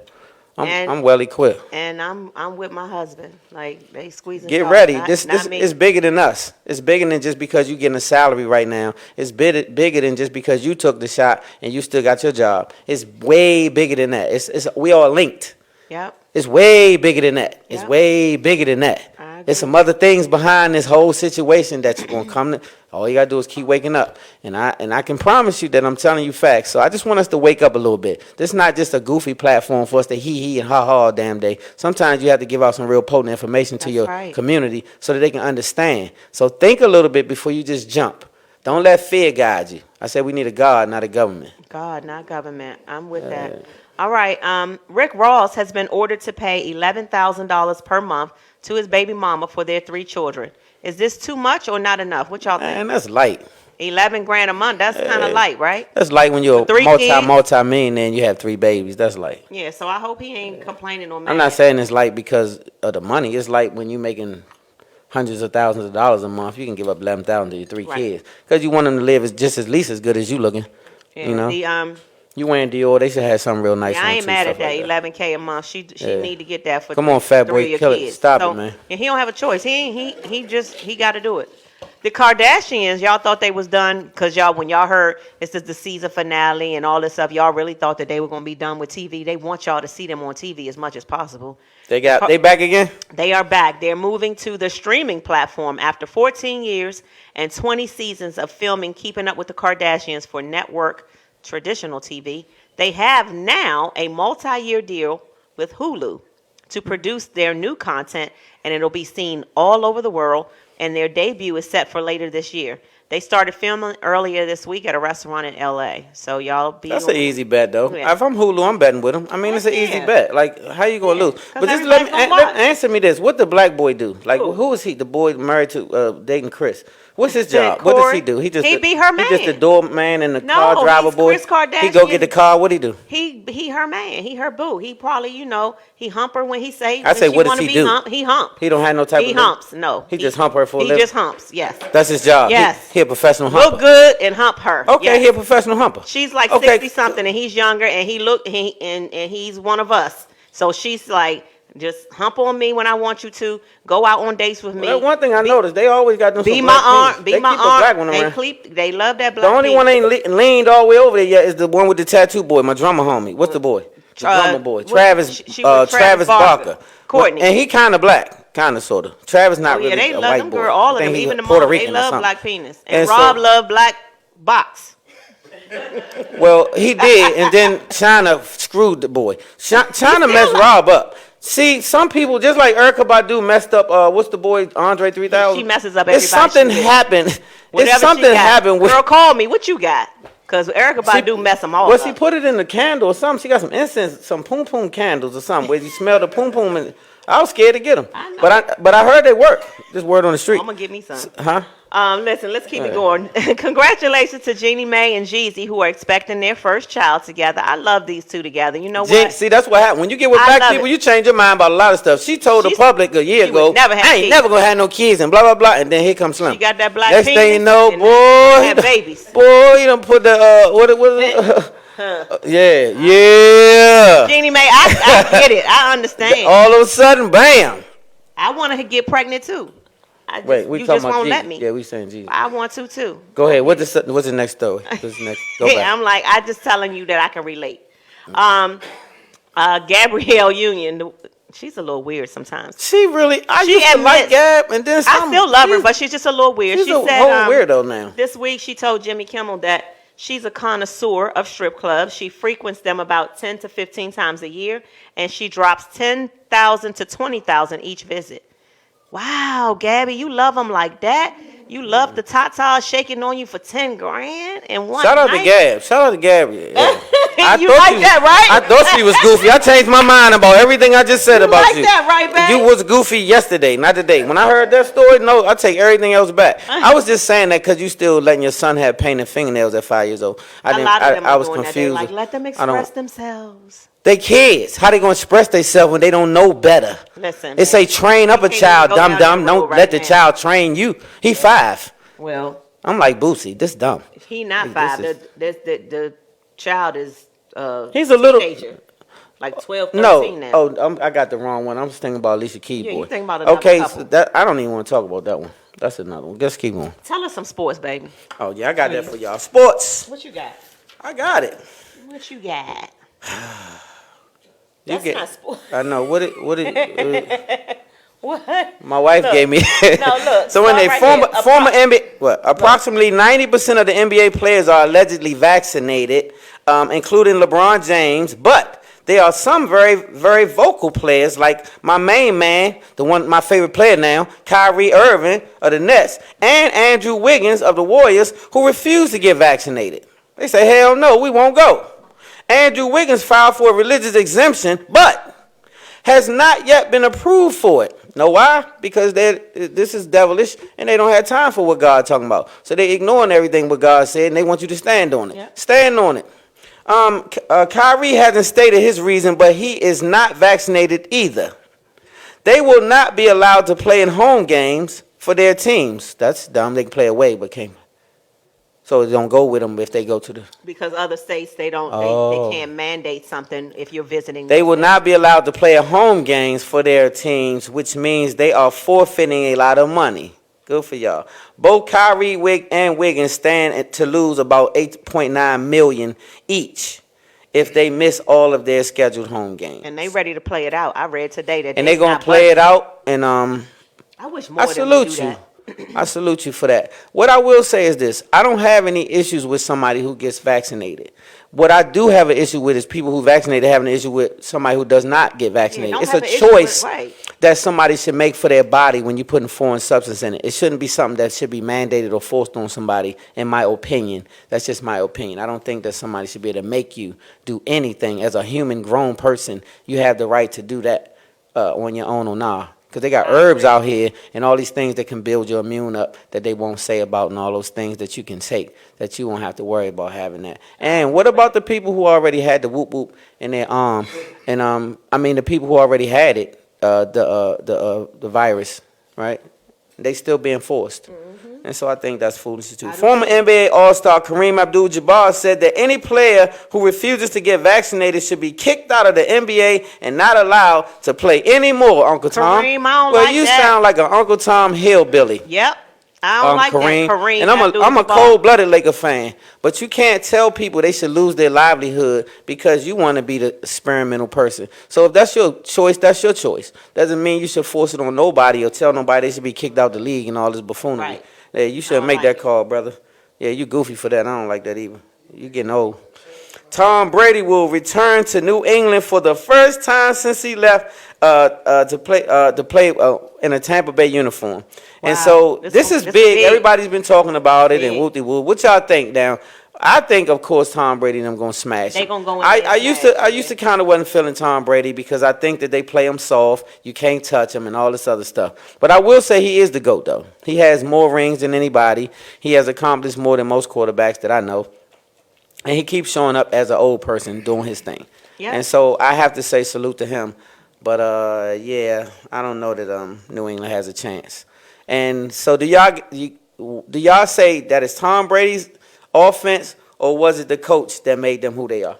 I'm well equipped. And I'm with my husband. Like they squeezing. Get y'all, ready. not This me. is bigger than us. It's bigger than just because you getting a salary right now. It's bigger than just because you took the shot and you still got your job. It's way bigger than that. It's we all linked. Yep. It's way bigger than that. It's Yep. way bigger than that. I agree. There's some other things behind this whole situation that you're gonna come to. All you gotta do is keep waking up, and I can promise you that I'm telling you facts. So I just want us to wake up a little bit. This is not just a goofy platform for us to hee and ha ha all damn day. Sometimes you have to give out some real potent information to That's your right. community so that they can understand. So think a little bit before you just jump. Don't let fear guide you. I said we need a God, not a government. God, not government. I'm with that. All right. Rick Ross has been ordered to pay $11,000 per month to his baby mama for their 3 children. Is this too much or not enough? What y'all think? Man, that's light. 11 grand a month. That's kind of light, right? That's like when you're For 3 a kids? multi-millionaire and you have 3 babies. That's light. Yeah. So I hope he ain't complaining on. I'm not saying it's light because of the money. It's like when you're making hundreds of thousands of dollars a month, you can give up 11,000 to your 3 Right. kids because you want them to live at least as good as you looking. Yeah, You know, The you wearing Dior, they should have something real nice. Yeah, on I ain't too, mad stuff at that. like 11K a month. She need to get that for. Come on, fat 3 boy, of your kill it. kids. Stop it, man. And he don't have a choice. He got to do it. The Kardashians, y'all thought they was done because when y'all heard this is the season finale and all this stuff, y'all really thought that they were gonna be done with TV. They want y'all to see them on TV as much as possible. They back again. They are back. They're moving to the streaming platform after 14 years and 20 seasons of filming Keeping Up with the Kardashians for network traditional TV. They have now a multi-year deal with Hulu to produce their new content, and it'll be seen all over the world, and their debut is set for later this year. They started filming earlier this week at a restaurant in L.A., so y'all be... That's an easy bet, though. Yeah. If I'm Hulu, I'm betting with them. I mean, it's an easy bet. Like, how you gonna lose? 'cause But just let me everybody's gonna watch. answer me this: what the black boy do? Like, Who? who is he? The boy married to dating Chris. What's his Said job? What does Corey. he do? He be her He just the man. doorman and the No, car driver he's boy. Kris Kardashian. He go get the car. What he do? He her man. He her boo. He probably, he hump her when he say. I say, when she what does wanna he be do? He hump. He don't have no type He of. humps. No. He just hump her for a He living? just humps. Yes. That's his job. Yes. He a professional humper. Look good and hump her. Okay, Yes. he a professional humper. She's like Okay. 60 something and he's younger and and he's one of us. So she's like, just hump on me when I want you to. Go out on dates with me. Well, one thing I noticed, they always got them. Be some my black arm. penis. Be They my keep a black one arm. around. They love that black. The only one ain't leaned all the way over there yet is the one with the tattoo boy, my drummer homie. What's the boy? The drummer boy. Travis. she with Travis Barker. Courtney. And he kind of black, kind of sort of. Travis not Oh, yeah, really they a love white them boy. girl, all I of think them, he even the Puerto mom. They Rican or love something. black penis. And And so- Rob loved black box. Well, he did, and then China screwed the boy. China messed Rob up. See, some people, just like Erykah Badu messed up, what's the boy, Andre 3000? She messes up It's everybody something she with. happened. Whatever It's something she got. happened with. Girl, call me. What you got? Because Erykah Badu mess them all Well, up. she put it in the candle or something. She got some incense, some poom poom candles or something where you smell the poom poom. And I was scared to get them, I know. but I heard they work. Just word on the street. I'm going to get me some. Huh? Listen, let's keep it going. Congratulations to Jeannie Mae and Jeezy, who are expecting their first child together. I love these two together. You know what? See, that's what happened. When you get with I black love people, it. you change your mind about a lot of stuff. She told the public a year she would ago, never have I ain't kids. never gonna have no kids and blah blah blah. And then here comes Slim. She got that black Next thing you penis know, and boy, had babies. Boy, you done put the what it yeah. Jeannie Mae, I get it. I understand. All of a sudden, bam. I want to get pregnant too. Wait, we you talking just about won't Jesus. let me. Yeah, we saying Jesus. I want to too. Go ahead. What's the next story? What's the next? Go back. I'm like, I just telling you that I can relate. Gabrielle Union, she's a little weird sometimes. She really, I She used to like admits- Gab, and then I still love her, but she's just a little weird. she's She a said whole weirdo now. this week she told Jimmy Kimmel that she's a connoisseur of strip clubs. She frequents them about 10 to 15 times a year, and she drops $10,000 to $20,000 each visit. Wow, Gabby, you love them like that? You love the tatas shaking on you for 10 grand and one Shout out night? to Gab. Shout out to Gabby. Yeah. You like that, right? I thought she was goofy. I changed my mind about everything I just said about like you. that, right, babe? You was goofy yesterday, not today. When I heard that story, no, I take everything else back. I was just saying that because you still letting your son have painted fingernails at 5 years old. A lot of them I are was doing that. confused. They're like, let them I don't- express themselves. They kids. How they gonna express themselves when they don't know better? Listen, It say train up a child, go down dumb. that road Don't right let the now. child train you. He 5. well, I'm like Boosie. This dumb. he not Like, 5. The child is He's a little. teenager, like 12, 13 No. now. Oh, I got the wrong one. I'm just thinking about Alicia Keys. Yeah, boy. you thinking about another Okay, couple. so that I don't even want to talk about that one. That's another one. Just keep going. Tell us some sports, baby. Oh yeah, I got that for y'all. Sports. What you got? I got it. What you got? You That's get- not sport. I know. What it What? my wife Look. gave me. No, look. So when start they right former here. NBA, approximately 90% of the NBA players are allegedly vaccinated, including LeBron James. But there are some very, very vocal players, like my main man, my favorite player now, Kyrie Irving of the Nets, and Andrew Wiggins of the Warriors, who refuse to get vaccinated. They say, hell no, we won't go. Andrew Wiggins filed for a religious exemption, but has not yet been approved for it. Know why? Because this is devilish, and they don't have time for what God's talking about. So they ignoring everything what God said, and they want you to stand on it. Yep. Stand on it. Kyrie hasn't stated his reason, but he is not vaccinated either. They will not be allowed to play in home games for their teams. That's dumb. They can play away, but can't. So it don't go with them if they go to the. Because other states they don't Oh. they can't mandate something if you're visiting. They will not be allowed to play at home games for their teams, which means they are forfeiting a lot of money. Good for y'all. Both Kyrie and Wiggins stand to lose about $8.9 million each if they miss all of their scheduled home games. And they ready to play it out. I read today that And they're gonna play it out. And I wish more I of them would salute do you. that. I salute you for that. What I will say is this. I don't have any issues with somebody who gets vaccinated. What I do have an issue with is people who vaccinated having an issue with somebody who does not get vaccinated. don't It's have a an issue with- choice right. that somebody should make for their body when you're putting foreign substance in it. It shouldn't be something that should be mandated or forced on somebody, in my opinion. That's just my opinion. I don't think that somebody should be able to make you do anything. As a human grown person, you have the right to do that on your own or nah. Because they got herbs out here and all these things that can build your immune up that they won't say about, and all those things that you can take that you won't have to worry about having that. And what about the people who already had the whoop whoop in their arm? And I mean the people who already had it, the virus, right? They still being forced. And so I think that's foolish too. Former NBA All-Star Kareem Abdul-Jabbar said that any player who refuses to get vaccinated should be kicked out of the NBA and not allowed to play anymore, Uncle Tom. Kareem, I don't well, like you that. sound like an Uncle Tom hillbilly. Yep. I don't like Kareem. that. Kareem. And I'm a Abdul-Jabbar. cold-blooded Laker fan. But you can't tell people they should lose their livelihood because you want to be the experimental person. So if that's your choice, that's your choice. Doesn't mean you should force it on nobody or tell nobody they should be kicked out the league and all this buffoonery. Right. Yeah, you should don't make like that it. call, brother. Yeah, you goofy for that. I don't like that either. You getting old. Tom Brady will return to New England for the first time since he left to play in a Tampa Bay uniform. And Wow. so this is This big. big. Everybody's been talking about it and Big. whoop-de-whoop. What y'all think now? I think, of course, Tom Brady and them gonna smash. They him. gonna go in there I and used smash, to. I used to kind of wasn't feeling Tom Brady because I think that they play him soft. You can't touch him and all this other stuff. But I will say he is the GOAT, though. He has more rings than anybody. He has accomplished more than most quarterbacks that I know. And he keeps showing up as an old person doing his thing. Yeah. And so I have to say salute to him. But yeah, I don't know that New England has a chance. And so do y'all say that it's Tom Brady's offense, or was it the coach that made them who they are?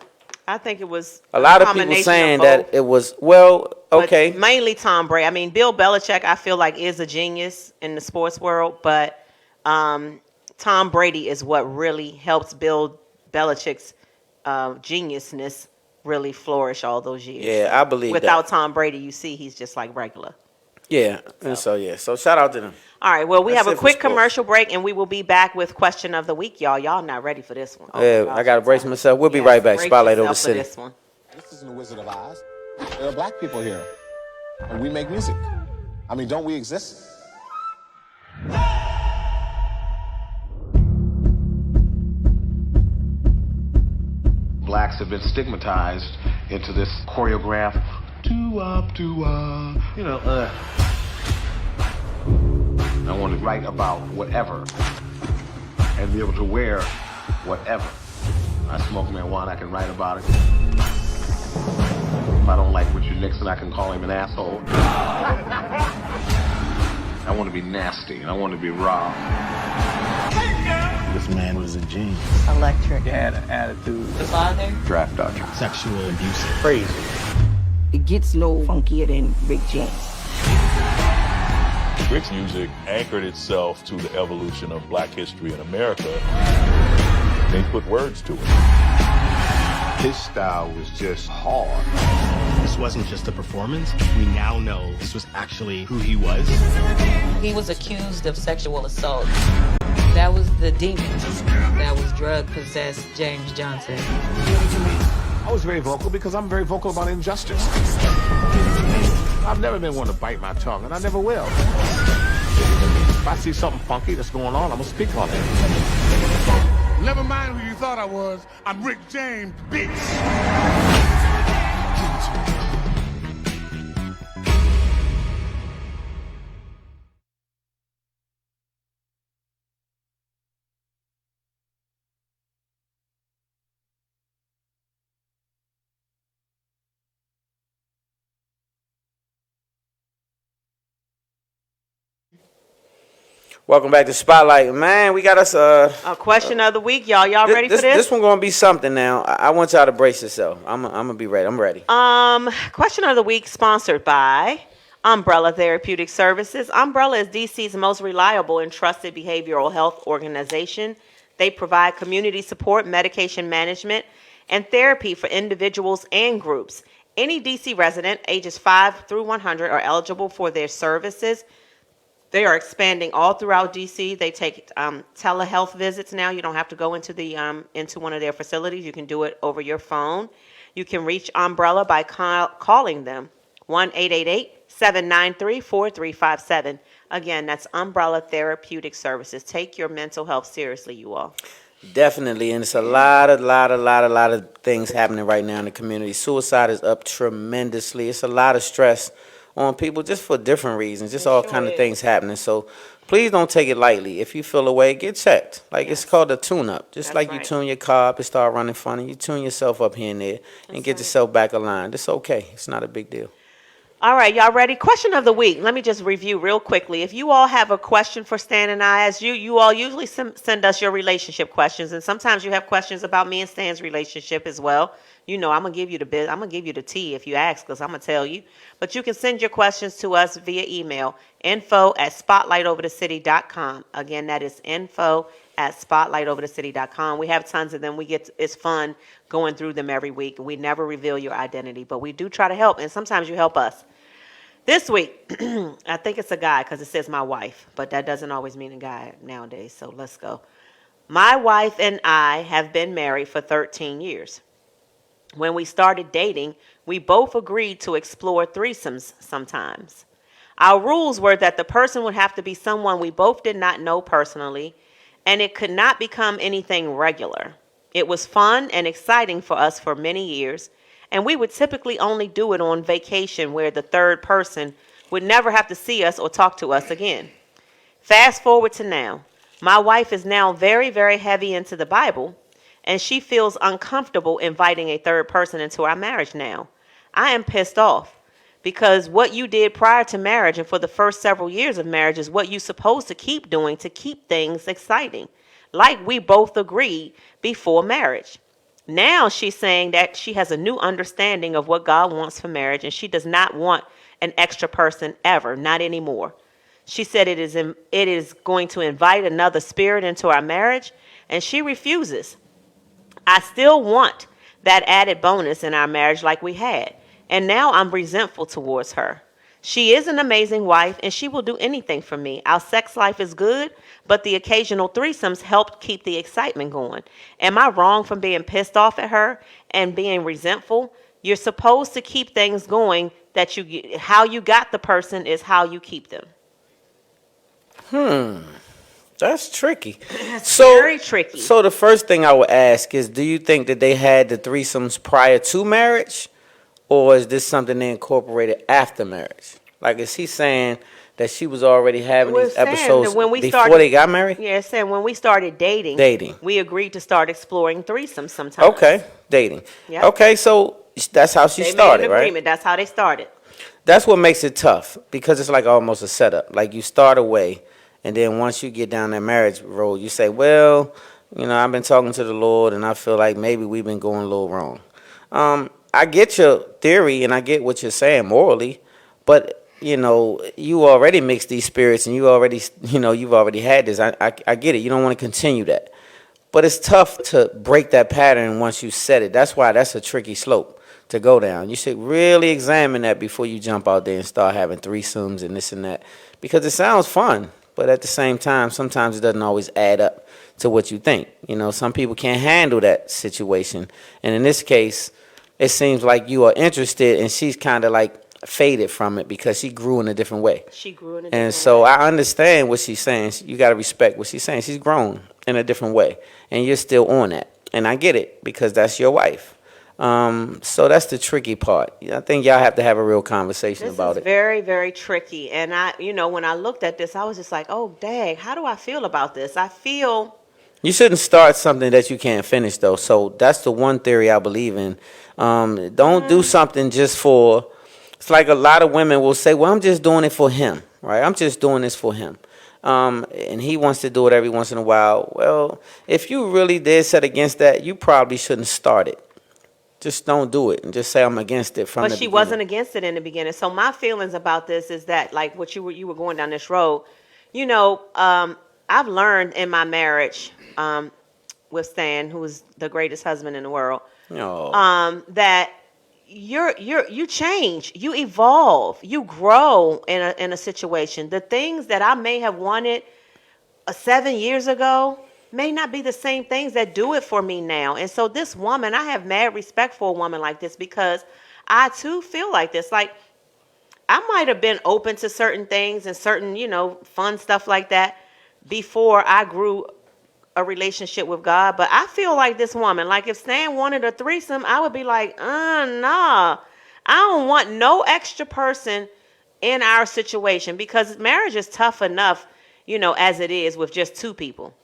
I think it was A lot of people combination saying both, that it was, well, but okay. mainly Tom Brady. I mean, Bill Belichick, I feel like is a genius in the sports world, but Tom Brady is what really helps Bill Belichick's geniusness really flourish all those years. Yeah, I believe Without that. Tom Brady, you see he's just like regular. Yeah, and so yeah. So shout out to them. All right, well, we That's have a it for quick sports. commercial break, and we will be back with question of the week, y'all. Y'all not ready for this one. Oh, Yeah, my gosh, I gotta I'm brace sorry. myself. We'll be Yes, right back. brace Spotlight over the yourself for city. this one. This isn't the Wizard of Oz. There are black people here. And we make music. I mean, don't we exist? Blacks have been stigmatized into this choreographed doo-wop, doo-wop. I want to write about whatever and be able to wear whatever. I smoke marijuana, I can write about it. If I don't like Richard Nixon, I can call him an asshole. I want to be nasty, and I want to be raw. This man was a genius. Electric. He had an attitude. The father. Draft dodger. Sexual abuse. Crazy. It gets no funkier than Rick James. Rick's music anchored itself to the evolution of black history in America. They put words to it. His style was just hard. This wasn't just a performance. We now know this was actually who he was. He was accused of sexual assault. That was the demon. That was drug-possessed James Johnson. I was very vocal because I'm very vocal about injustice. I've never been one to bite my tongue, and I never will. If I see something funky that's going on, I'm gonna speak on it. Never mind who you thought I was. I'm Rick James, bitch. Welcome back to Spotlight. Man, we got us A question of the week, y'all. Y'all ready for this? This one gonna be something now. I want y'all to brace yourself. I'm gonna be ready. I'm ready. Question of the week sponsored by Umbrella Therapeutic Services. Umbrella is DC's most reliable and trusted behavioral health organization. They provide community support, medication management, and therapy for individuals and groups. Any DC resident ages 5 through 100 are eligible for their services. They are expanding all throughout DC. They take telehealth visits now. You don't have to go into into one of their facilities. You can do it over your phone. You can reach Umbrella by calling them 1-888-793-4357. Again, that's Umbrella Therapeutic Services. Take your mental health seriously, you all. Definitely, and it's a lot of things happening right now in the community. Suicide is up tremendously. It's a lot of stress on people just for different reasons, just all kind of things happening. So please don't take it lightly. If you feel away, get checked. Like it's called a tune-up. Just like you tune your car up and start running funny, you tune yourself up here and there and get yourself back aligned. It's okay. It's not a big deal. All right, y'all ready? Question of the week. Let me just review real quickly. If you all have a question for Stan and I, as you all usually send us your relationship questions, and sometimes you have questions about me and Stan's relationship as well. You know, I'm gonna give you the tea if you ask, because I'm gonna tell you. But you can send your questions to us via email, info@spotlightoverthecity.com. Again, that is info@spotlightoverthecity.com. We have tons of them. It's fun going through them every week. We never reveal your identity, but we do try to help, and sometimes you help us. This week, I think it's a guy because it says my wife, but that doesn't always mean a guy nowadays, so let's go. My wife and I have been married for 13 years. When we started dating, we both agreed to explore threesomes sometimes. Our rules were that the person would have to be someone we both did not know personally, and it could not become anything regular. It was fun and exciting for us for many years, and we would typically only do it on vacation where the third person would never have to see us or talk to us again. Fast forward to now. My wife is now very, very heavy into the Bible, and she feels uncomfortable inviting a third person into our marriage now. I am pissed off because what you did prior to marriage and for the first several years of marriage is what you're supposed to keep doing to keep things exciting, like we both agreed before marriage. Now she's saying that she has a new understanding of what God wants for marriage, and she does not want an extra person ever, not anymore. She said it is going to invite another spirit into our marriage, and she refuses. I still want that added bonus in our marriage like we had, and now I'm resentful towards her. She is an amazing wife, and she will do anything for me. Our sex life is good, but the occasional threesomes help keep the excitement going. Am I wrong for being pissed off at her and being resentful? You're supposed to keep things going. How you got the person is how you keep them. That's tricky. That's very tricky. So the first thing I would ask is, do you think that they had the threesomes prior to marriage, or is this something they incorporated after marriage? Like, is he saying that she was already having these episodes before they got married? Yeah, it's saying when we started dating, we agreed to start exploring threesomes sometime. Okay, dating. Yep. Okay, so that's how she They started, made an right? agreement. That's how they started. That's what makes it tough because it's like almost a setup. Like you start away, and then once you get down that marriage road, you say, well, I've been talking to the Lord, and I feel like maybe we've been going a little wrong. I get your theory, and I get what you're saying morally, but you already mixed these spirits, and you've already had this. I get it. You don't want to continue that, but it's tough to break that pattern once you set it. That's why that's a tricky slope to go down. You should really examine that before you jump out there and start having threesomes and this and that, because it sounds fun, but at the same time, sometimes it doesn't always add up to what you think. Some people can't handle that situation, and in this case, it seems like you are interested, and she's kind of like faded from it because she grew in a different way. She grew in a different And so way. I understand what she's saying. You got to respect what she's saying. She's grown in a different way, and you're still on that. And I get it because that's your wife. So that's the tricky part. I think y'all have to have a real conversation about This is it. very, very tricky. And when I looked at this, I was just like, oh, dang, how do I feel about this? I feel... You shouldn't start something that you can't finish, though. So that's the one theory I believe in. Don't do something just for... It's like a lot of women will say, well, I'm just doing it for him, right? I'm just doing this for him. And he wants to do it every once in a while. Well, if you really did set against that, you probably shouldn't start it. Just don't do it and just say I'm against it from the But she beginning. wasn't against it in the beginning. So my feelings about this is that, like what you were going down this road, I've learned in my marriage with Stan, who is the greatest husband in the world, that you change, you evolve, you grow in a situation. The things that I may have wanted 7 years ago may not be the same things that do it for me now. And so this woman, I have mad respect for a woman like this because I too feel like this. Like I might have been open to certain things and certain, fun stuff like that before I grew a relationship with God. But I feel like this woman, like if Stan wanted a threesome, I would be like, nah, I don't want no extra person in our situation because marriage is tough enough, as it is with just two people.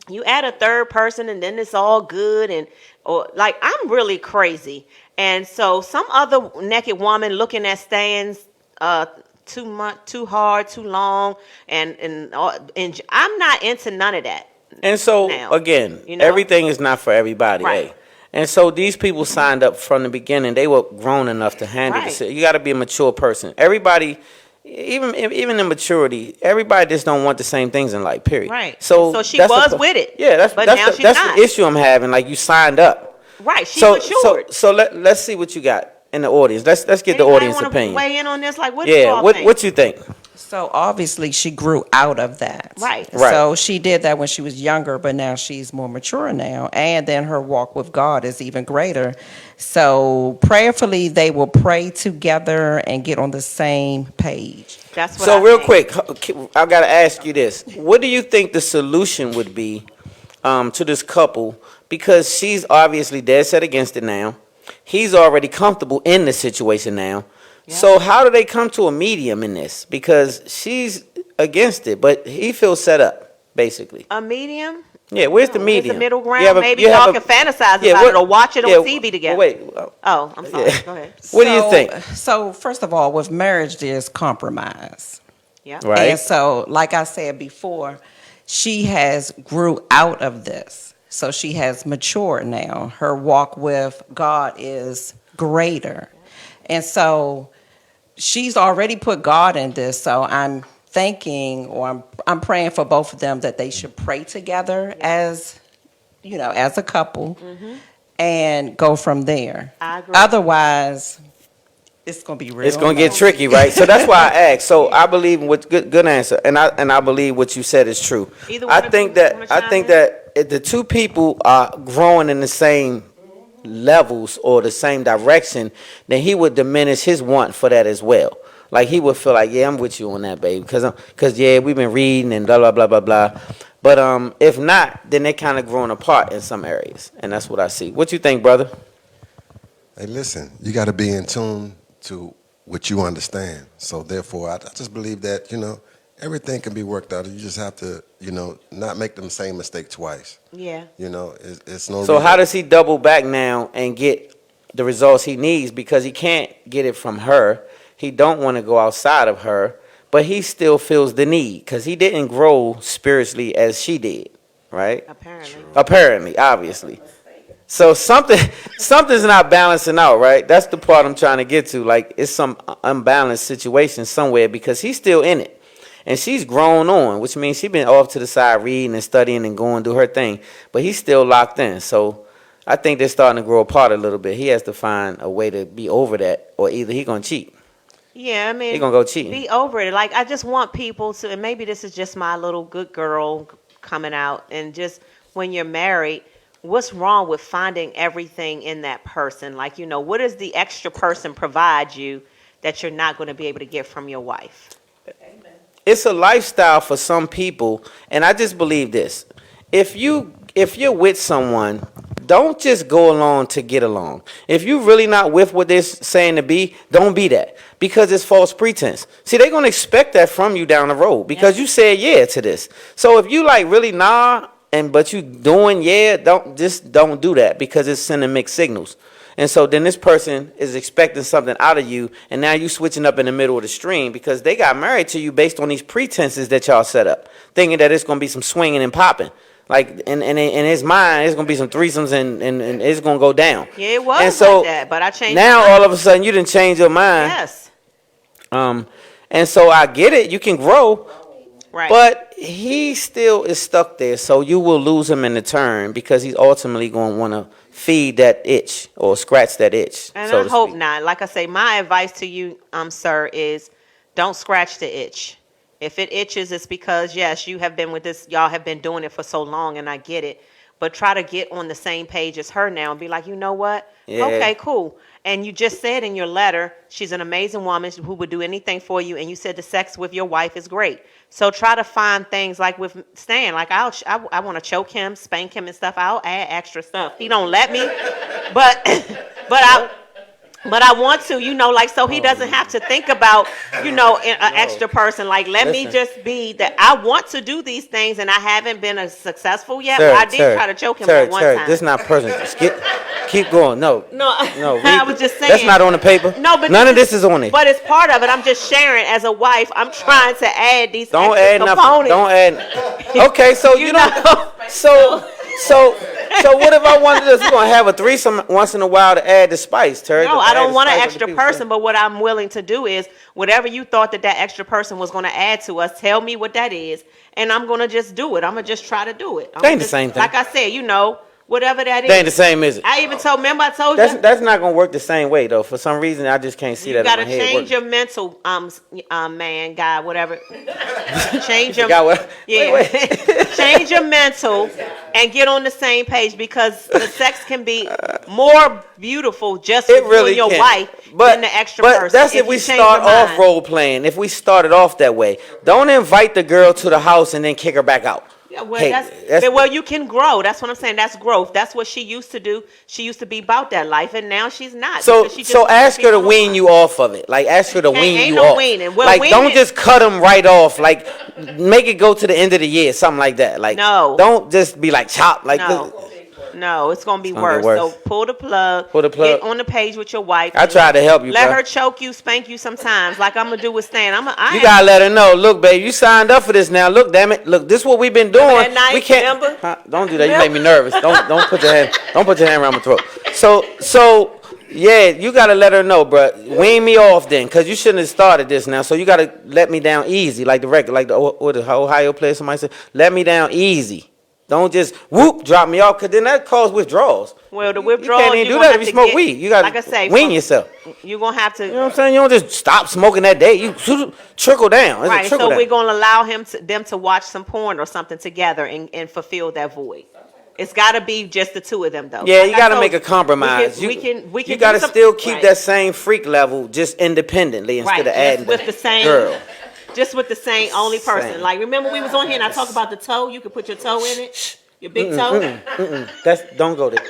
You add a third person and then it's all good or I'm really crazy. And so some other naked woman looking at Stan's too much, too hard, too long, and I'm not into none of that. And so now, again, everything is not for everybody. Right. Hey? And so these people signed up from the beginning. They were grown enough to handle this. You got to be a mature person. Everybody, even in maturity, everybody just don't want the same things in life. Period. Right. So she was with it. Yeah, that's now that's she's not. the issue I'm having. Like you signed up. Right. She matured. So let's see what you got in the audience. Let's get the audience wanna opinion. Weigh in on this. Like what? Do you all think? What you think? So obviously she grew out of that. Right. So she did that when she was younger, but now she's more mature now. And then her walk with God is even greater. So prayerfully, they will pray together and get on the same page. That's what So real quick, I got to ask you this. What do you think the solution would be to this couple? Because she's obviously dead set against it now. He's already comfortable in the situation now. Yeah. So how do they come to a medium in this? Because she's against it, but he feels set up, basically. A medium? Yeah, where's the medium? Where's the middle ground? Maybe y'all can fantasize about it or watch it on TV together. Wait. Oh, I'm sorry. Go ahead. What do you think? So first of all, with marriage, there's compromise. Yeah. Right. And so, like I said before, she has grew out of this. So she has matured now. Her walk with God is greater. And so she's already put God in this. So I'm thinking, or I'm praying for both of them that they should pray together as a couple and go from there. I agree. Otherwise, it's going to be real. It's going to get tricky, right? So that's why I asked. So I believe what good answer, and I believe what you said is true. I think that if the two people are growing in the same levels or the same direction, then he would diminish his want for that as well. Like he would feel like, yeah, I'm with you on that, baby, because yeah, we've been reading and blah blah blah blah blah. But if not, then they're kind of growing apart in some areas, and that's what I see. What you think, brother? Hey, listen, you got to be in tune to what you understand. So therefore, I just believe that everything can be worked out. You just have to not make the same mistake twice. Yeah. It's no. So how does he double back now and get the results he needs because he can't get it from her. He don't want to go outside of her, but he still feels the need because he didn't grow spiritually as she did, right? Apparently, obviously. So something's not balancing out, right? That's the part I'm trying to get to. Like, it's some unbalanced situation somewhere because he's still in it. And she's grown on, which means she's been off to the side reading and studying and going to do her thing. But he's still locked in. So I think they're starting to grow apart a little bit. He has to find a way to be over that, or either he's going to cheat. Yeah, I mean, he going to go cheating. Be over it. Like, I just want people to, and maybe this is just my little good girl coming out, and just when you're married, what's wrong with finding everything in that person? Like, you know, what does the extra person provide you that you're not going to be able to get from your wife? It's a lifestyle for some people, and I just believe this. If you're with someone, don't just go along to get along. If you're really not with what they're saying to be, don't be that, because it's false pretense. See, they're going to expect that from you down the road because you said yeah to this. So if you like really nah, but you doing yeah, don't do that because it's sending mixed signals. And so then this person is expecting something out of you, and now you switching up in the middle of the stream because they got married to you based on these pretenses that y'all set up, thinking that it's going to be some swinging and popping. Like, in his mind, it's going to be some threesomes and it's going to go down. Yeah, it was and so like that, but I changed now my mind. all of a sudden you didn't change your mind. Yes. And so I get it. You can grow. Right. But he still is stuck there, so you will lose him in the turn because he's ultimately going to want to feed that itch or scratch that itch. And so I to hope speak. not. Like I say, my advice to you, sir, is don't scratch the itch. If it itches, it's because, yes, you have been with this, y'all have been doing it for so long, and I get it. But try to get on the same page as her now and be like, you know what? Yeah. Okay, cool. And you just said in your letter, she's an amazing woman who would do anything for you. And you said the sex with your wife is great. So try to find things like with Stan. Like I want to choke him, spank him and stuff. I'll add extra stuff. He don't let me, but I want to, you know, like, so he doesn't have to think about, you know, an extra person. Like, let me just be that I want to do these things, and I haven't been as successful yet. But I did try to choke him at one time. This is not personal. Just keep going. No. I was just saying. That's not on the paper. No, but none of this is on it. But it's part of it. I'm just sharing as a wife. I'm trying to add these Don't extra add components. nothing. Don't add. Okay, so you know. So what if I wanted to? We're gonna have a threesome once in a while to add the spice, Terry. No, I don't want an extra person, but what I'm willing to do is whatever you thought that extra person was going to add to us, tell me what that is, and I'm going to just do it. I'm going to just try to do it. That ain't the same thing. Like I said, you know, whatever that is. That ain't the same, is it? I even told you. That's not gonna work the same way though. For some reason, I just can't see that. You got to in my head change working. your mental, man, guy, whatever. Change your change your mental and get on the same page, because the sex can be more beautiful just with you and your wife than the extra person. But that's if we start off role playing. If we started off that way, don't invite the girl to the house and then kick her back out. Yeah, well, you can grow. That's what I'm saying. That's growth. That's what she used to do. She used to be about that life, and now she's not. So ask her to wean you off of it. Like, ask her to wean you off. Weaning. Well, like, don't just cut them right off. Like, make it go to the end of the year, something like that. Like, no, don't just be like chop. Like, no, it's gonna be worse. So pull the plug. Get on the page with your wife. I try to help you. Let her choke you, spank you sometimes, like I'm gonna do with Stan. You gotta let her know. Look, babe, you signed up for this now. Look, damn it. Look, this is what we've been doing. We can't. Don't do that. You make me nervous. Don't put your hand. Don't put your hand around my throat. So. Yeah, you gotta let her know, bro. Wean me off then, cause you shouldn't have started this now. So you gotta let me down easy, like the record, like the Ohio player. Somebody said, "Let me down easy." Don't just drop me off, cause then that causes withdrawals. Well, the withdrawals. You can't even do that if you smoke weed. You gotta, like I say, wean yourself. You're gonna have to. You know what I'm saying? You don't just stop smoking that day. You trickle down. Right. So we're gonna allow them to watch some porn or something together and fulfill that void. It's got to be just the two of them, though. Yeah, you got to make a compromise. We can. You got to still keep that same freak level, just independently instead of adding with the same girl. Just with the same only person. Like, remember we was on here and I talked about the toe. You could put your toe in it, your big toe. Don't go there.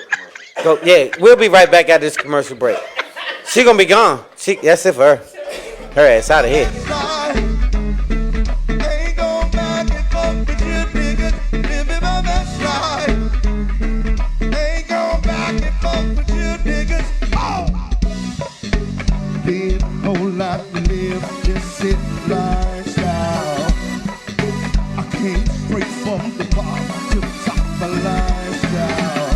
Go. Yeah, we'll be right back after this commercial break. She gonna be gone. That's it for her. Her ass out of here. live, whole lot to live, just sit lifestyle. I came straight from the bottom to the top of my lifestyle.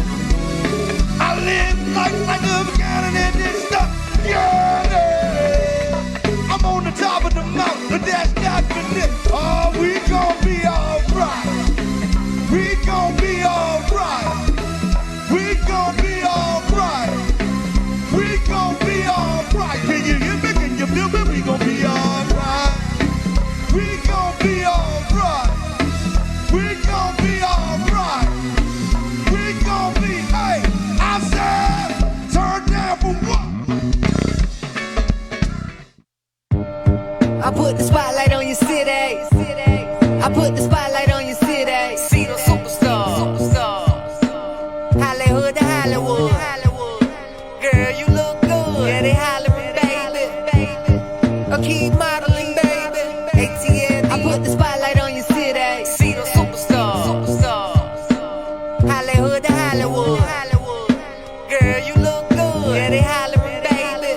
I live life like a cannon and this stuff, yeah. I'm on the top of the mountain, but that's not the nip. Oh, we gon' be alright. We gon' be alright. We gon' be alright. We gon' be alright. Can you hear me? Can you feel me? We gon' be alright. We gon' be alright. We gon' be alright. We gon' be, hey, I said, turn down for what? I put the spotlight on your city. I put the spotlight on your city. See the superstars. Hollywood to Hollywood. Girl, you look good. Yeah, they hollering, baby. I keep modeling, baby. ATL. I put the spotlight on your city. See the superstars. Hollywood to Hollywood. Girl, you look good. Yeah, they hollering, baby.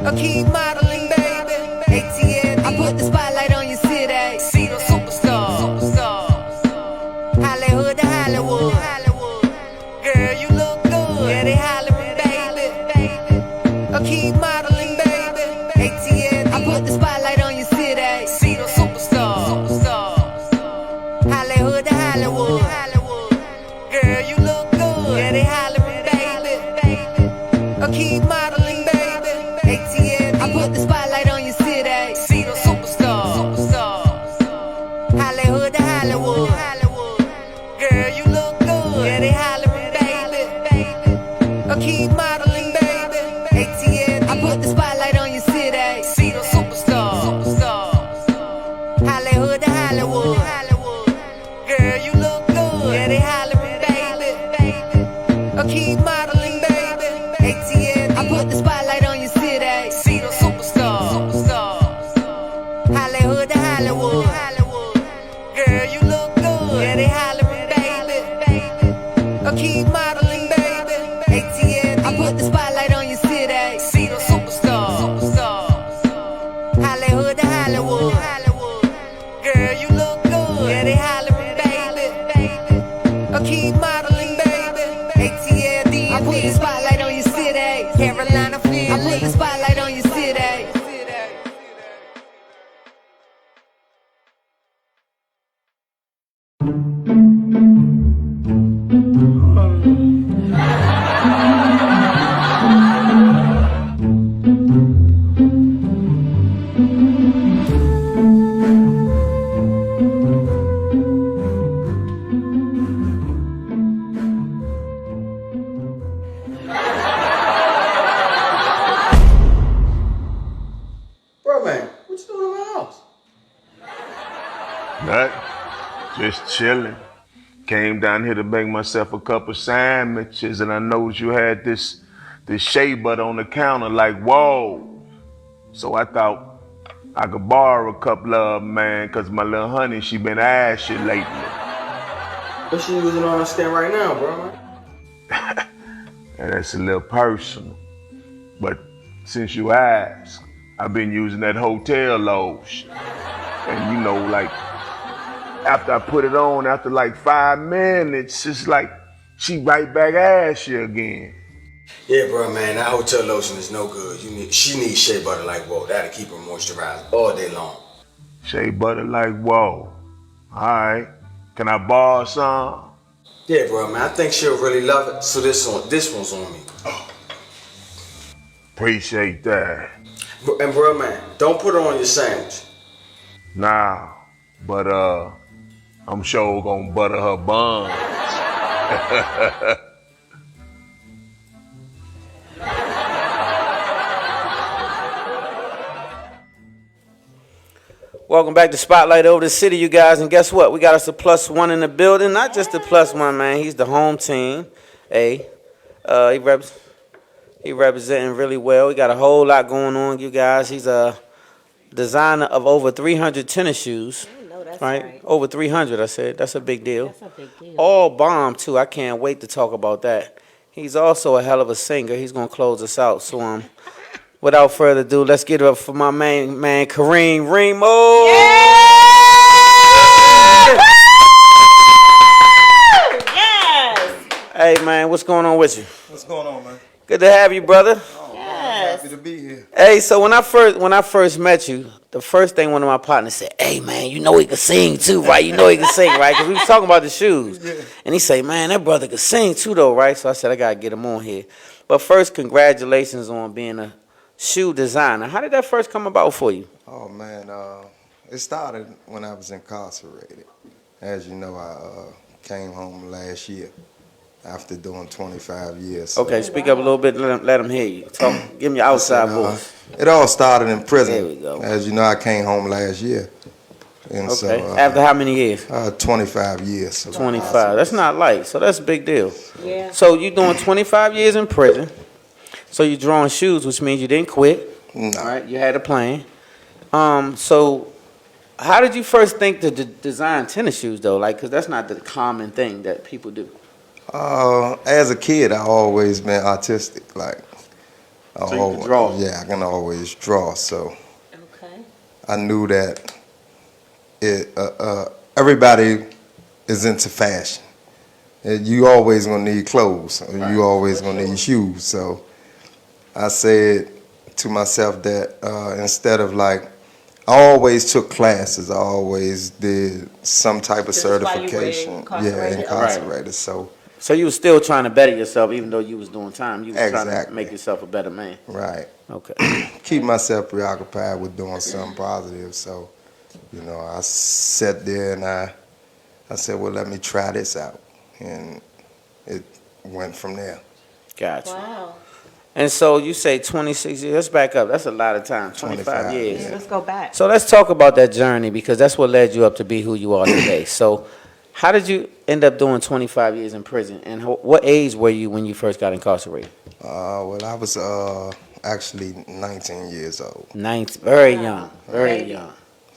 I keep modeling, baby. ATL. I put the spotlight on your city. See the superstars. Hollywood to Hollywood. Girl, you look good. Yeah, they hollering, baby. I keep modeling, baby. ATL. I put the spotlight on your city. See the superstars. Hollywood to Hollywood. Girl, you look good. Yeah, they hollering, baby. I keep modeling, baby. ATL. I put the spotlight on your city. See the superstars. Hollywood to Hollywood. Girl, you look good. Yeah, they hollering, baby. I keep modeling, baby. ATL. I put the spotlight on your city. See the superstars. Hollywood to Hollywood. Girl, you look good. Yeah, they hollering, baby. I keep modeling, baby. ATL. I put the spotlight on your city. See the superstars. Hollywood to Hollywood. Girl, you look good. Yeah, they hollering, baby. I keep modeling, baby. ATL. I put the spotlight on your city. See the superstars. Hollywood to Hollywood. Girl, you look good. Yeah, they hollering, baby. I keep modeling, baby. ATL. I put the spotlight on your city. Carolina, Philly. I put the spotlight on your city. Bro, man, what you doing in my house? Nothing. Just chilling. Came down here to make myself a couple sandwiches, and I noticed you had this shea butter on the counter. Like, whoa! So I thought I could borrow a couple of them, man, cause my little honey, she been ashy lately. What you using on the stand right now, bro? And that's a little personal, but since you asked, I've been using that hotel lotion, and you know, like. After I put it on, after like 5 minutes, it's like she right back ashy again. Yeah, bro, man, that hotel lotion is no good. She needs shea butter like whoa. That'll keep her moisturized all day long. Shea butter like whoa. All right, can I borrow some? Yeah, bro, man, I think she'll really love it. So this one's on me. Appreciate that. And bro, man, don't put it on your sandwich. Nah, but I'm sure gonna butter her buns. Welcome back to Spotlight Over the City, you guys. And guess what? We got us a +1 in the building. Not just a +1, man. He's the home team. He representing really well. We got a whole lot going on, you guys. He's a designer of over 300 tennis shoes. Right? Over 300, I said. That's a big deal. That's a big deal. All bomb, too. I can't wait to talk about that. He's also a hell of a singer. He's going to close us out. So, without further ado, let's get it up for my main man, Kareem Reemo. Yes. Hey, man, what's going on with you? What's going on, man? Good to have you, brother. Oh, Yes. happy to be here. Hey, so when I first met you, the first thing one of my partners said, "Hey, man, you know he can sing too, right? You know he can sing, right?" Because we was talking about the shoes, and he said, "Man, that brother can sing too, though, right?" So I said, "I gotta get him on here." But first, congratulations on being a shoe designer. How did that first come about for you? Oh, man, it started when I was incarcerated. As you know, I came home last year after doing 25 years. So. Okay, speak up a little bit. Let him hear you. Talk. Give me your outside voice. It all started in prison. There we go. As you know, I came home last year. And Okay. so, After how many years? 25 years. So 25. That's not light. So that's a big deal. Yeah. So you're doing 25 years in prison. So you're drawing shoes, which means you didn't quit. No. All right. You had a plan. So how did you first think to design tennis shoes, though? Like, because that's not the common thing that people do. As a kid, I always been artistic. Like, So you can draw? Yeah, I can always draw. So Okay. I knew that everybody is into fashion. And you always gonna need clothes. Or you always gonna need shoes. So I said to myself that instead of like, I always took classes. I always did some type of This is why you were certification. incarcerated? Incarcerated. So you were still trying to better yourself, even though you was doing time. You was trying to Exactly. make yourself a better man. Right. Okay. Keep myself preoccupied with doing something positive. So, you know, I sat there and I said, well, let me try this out. And it went from there. Gotcha. Wow. And so you say 26 years. Let's back up. That's a lot of time. 25 25 years. Yeah, let's go back. So let's talk about that journey because that's what led you up to be who you are today. So how did you end up doing 25 years in prison? And what age were you when you first got incarcerated? Well, I was actually 19 years old. Very young. Very young.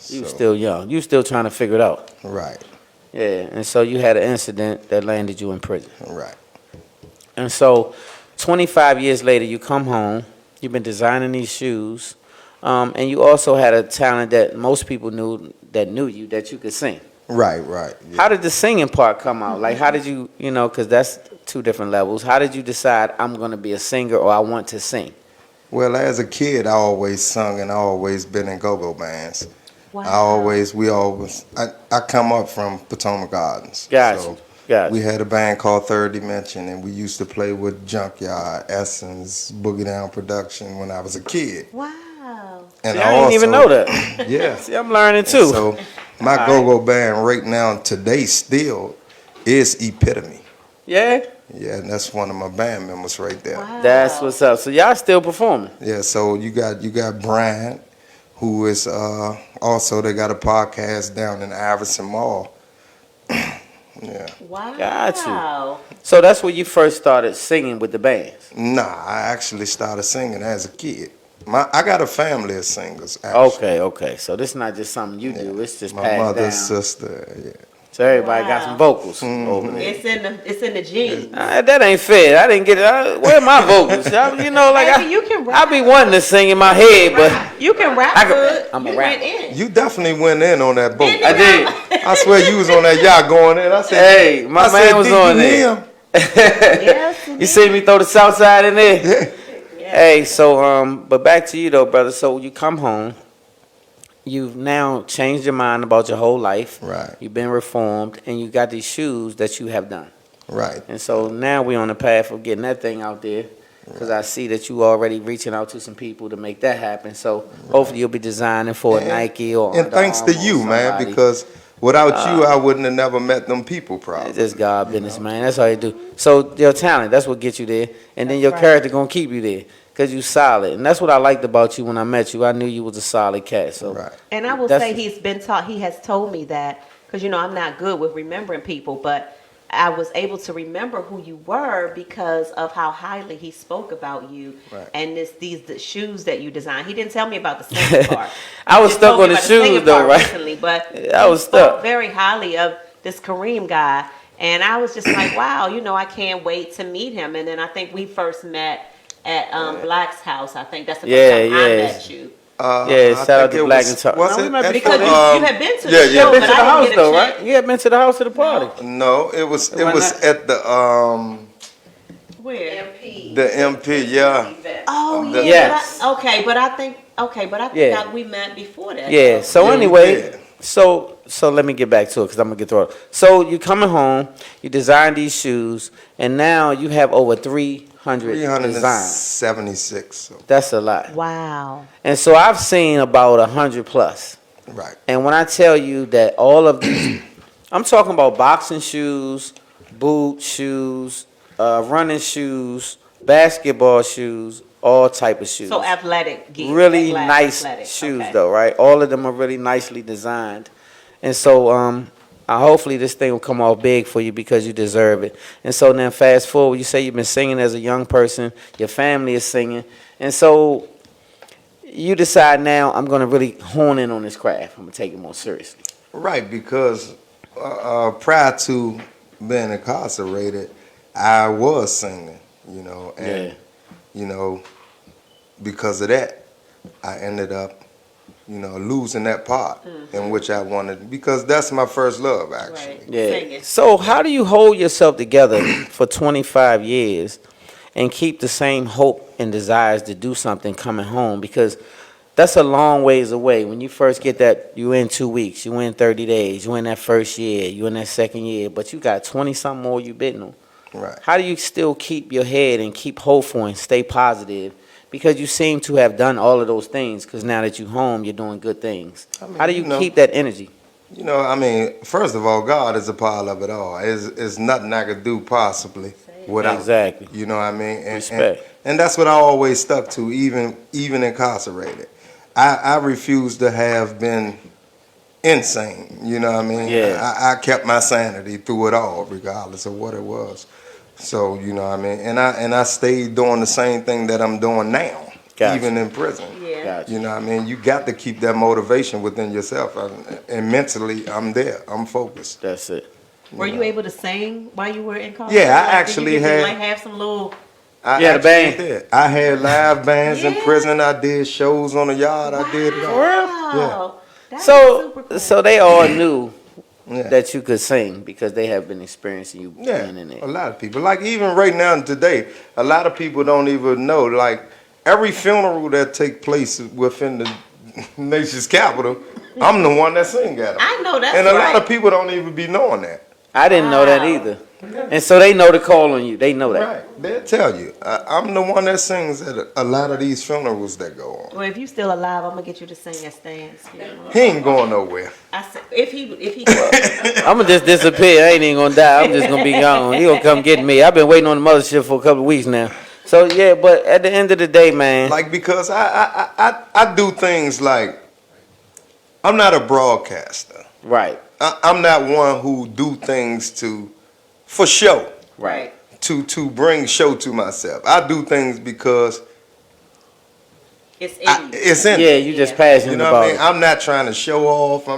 You were still young. You were still trying to figure it out. Right. Yeah. And so you had an incident that landed you in prison. Right. And so 25 years later, you come home. You've been designing these shoes. And you also had a talent that most people knew you, that you could sing. Right, right. Yeah. How did the singing part come out? Like, how did you, because that's two different levels. How did you decide I'm going to be a singer or I want to sing? Well, as a kid, I always sung and I always been in go-go bands. Wow. I come up from Potomac Gardens. Gotcha. So Gotcha. we had a band called Third Dimension, and we used to play with Junkyard, Essence, Boogie Down Production when I was a kid. Wow. And See, I didn't even know that. Yeah. See, I'm learning And too. so my go-go band right now today still is Epitome. Yeah? Yeah, and that's one of my band members right there. Wow. That's what's up. So y'all still performing? Yeah, so you got Brian, who is also, they got a podcast down in Iverson Mall. Yeah. Wow. Got you. So that's where you first started singing with the bands? Nah, I actually started singing as a kid. I got a family of singers, actually. Okay. So this is not just something you do. It's just My passed mother, down. sister, yeah. So everybody got some vocals Mm-hmm. over there. It's in the genes. That ain't fair. I didn't get it. Where are my vocals? Baby, you can rap. I be wanting to sing in my head, but You can rap good. I'm a You rapper. went in. You definitely went in on that boat. I did. I swear you was on that yacht going in. I said, Hey, my man was on there. Yes, You see me throw the south side in there? Hey, so but back to you though, brother. So you come home. You've now changed your mind about your whole life. Right. You've been reformed, and you got these shoes that you have done. Right. And so now we're on the path of getting that thing out there, because I see that you already reaching out to some people to make that happen. So hopefully you'll be designing for a Nike or And Under thanks to Armour or you, man, somebody. because without you, I wouldn't have never met them people, probably. It's just God business, man. That's all you do. So your talent, that's what gets you there, and then your character gonna keep you there. Because you solid. And that's what I liked about you when I met you. I knew you was a solid cat. So And I will that's- say he has told me that, because, I'm not good with remembering people, but I was able to remember who you were because of how highly he spoke about you. Right. And the shoes that you designed. He didn't tell me about the singing part. I was He stuck told me on the about singing shoes, though, part right? Recently, but I was he spoke stuck. very highly of this Kareem guy. And I was just like, wow, I can't wait to meet him. And then I think we first met at Black's house. I think that's the Yeah, first time I yeah. met you. Yeah, shout out to Black and Talk. Was No, it we might be Because you had been to the yeah, show, yeah. but been to the I house didn't get a though, chance. right? You had been to the house to the party. No, it was Why not? at the Where? MP, yeah. Oh The- yeah. Yes. But I think Yeah. we met before that. Yeah. though. So Yeah, we anyway, did. so let me get back to it because I'm gonna get through it. So you coming home, you design these shoes, and now you have over 300 designs. 376. So. That's a lot. Wow. And so I've seen about 100 plus. Right. And when I tell you that all of these, I'm talking about boxing shoes, boot shoes, running shoes, basketball shoes, all type of shoes. So athletic gear. Really nice athletic. shoes Okay. though, right? All of them are really nicely designed. And so hopefully this thing will come off big for you because you deserve it. And so then fast forward, you say you've been singing as a young person, your family is singing. And so you decide now I'm going to really hone in on this craft. I'm going to take it more seriously. Right, because prior to being incarcerated, I was singing, and because of that, I ended up, losing that part in which I wanted, because that's my first love, actually. Right. Yeah. Singing. So how do you hold yourself together for 25 years and keep the same hope and desires to do something coming home? Because that's a long ways away. When you first get that, you in 2 weeks, you in 30 days, you in that first year, you in that second year, but you got 20-something more you bidding on. Right. How do you still keep your head and keep hopeful and stay positive? Because you seem to have done all of those things, because now that you're home, you're doing good things. How do you keep that energy? First of all, God is a part of it all. It's nothing I could do possibly without. Exactly. You know what I mean? Respect. And that's what I always stuck to, even incarcerated. I refuse to have been insane. You know what I mean? Yeah. I kept my sanity through it all, regardless of what it was. So, you know what I mean? And I stayed doing the same thing that I'm doing now, Gotcha. even in prison. Yeah. Gotcha. You know what I mean? You got to keep that motivation within yourself. And mentally, I'm there. I'm focused. That's it. Were you able to sing while you were in college? Yeah, I Like, actually did you had- like have some little. I Yeah, the actually band. did. I had live bands in Yeah. prison. I did shows on the yard. I did it all. Wow. That is So, super cool. so they all knew Yeah. that you could sing because they have been experiencing you Yeah, being in it. a lot of people. Like even right now and today, a lot of people don't even know. Like every funeral that take place within the nation's capital, I'm the one that sing at them. I know that's And a right. lot of people don't even be knowing that. I didn't know that either. And so they know to call on you. They know that. Right. They'll tell you. I'm the one that sings at a lot of these funerals that go on. Well, if you still alive, I'm gonna get you to sing at Stan's. He ain't going nowhere. I said, if he. I'm gonna just disappear. I ain't even gonna die. I'm just gonna be gone. He gonna come get me. I've been waiting on the mothership for a couple of weeks now. So yeah, but at the end of the day, man. Like because I do things like I'm not a broadcaster. Right. I'm not one who do things for show. Right. To bring show to myself. I do things because It's in you. it's in Yeah, me. you just passionate You know about what I mean? it. I'm not trying to show off.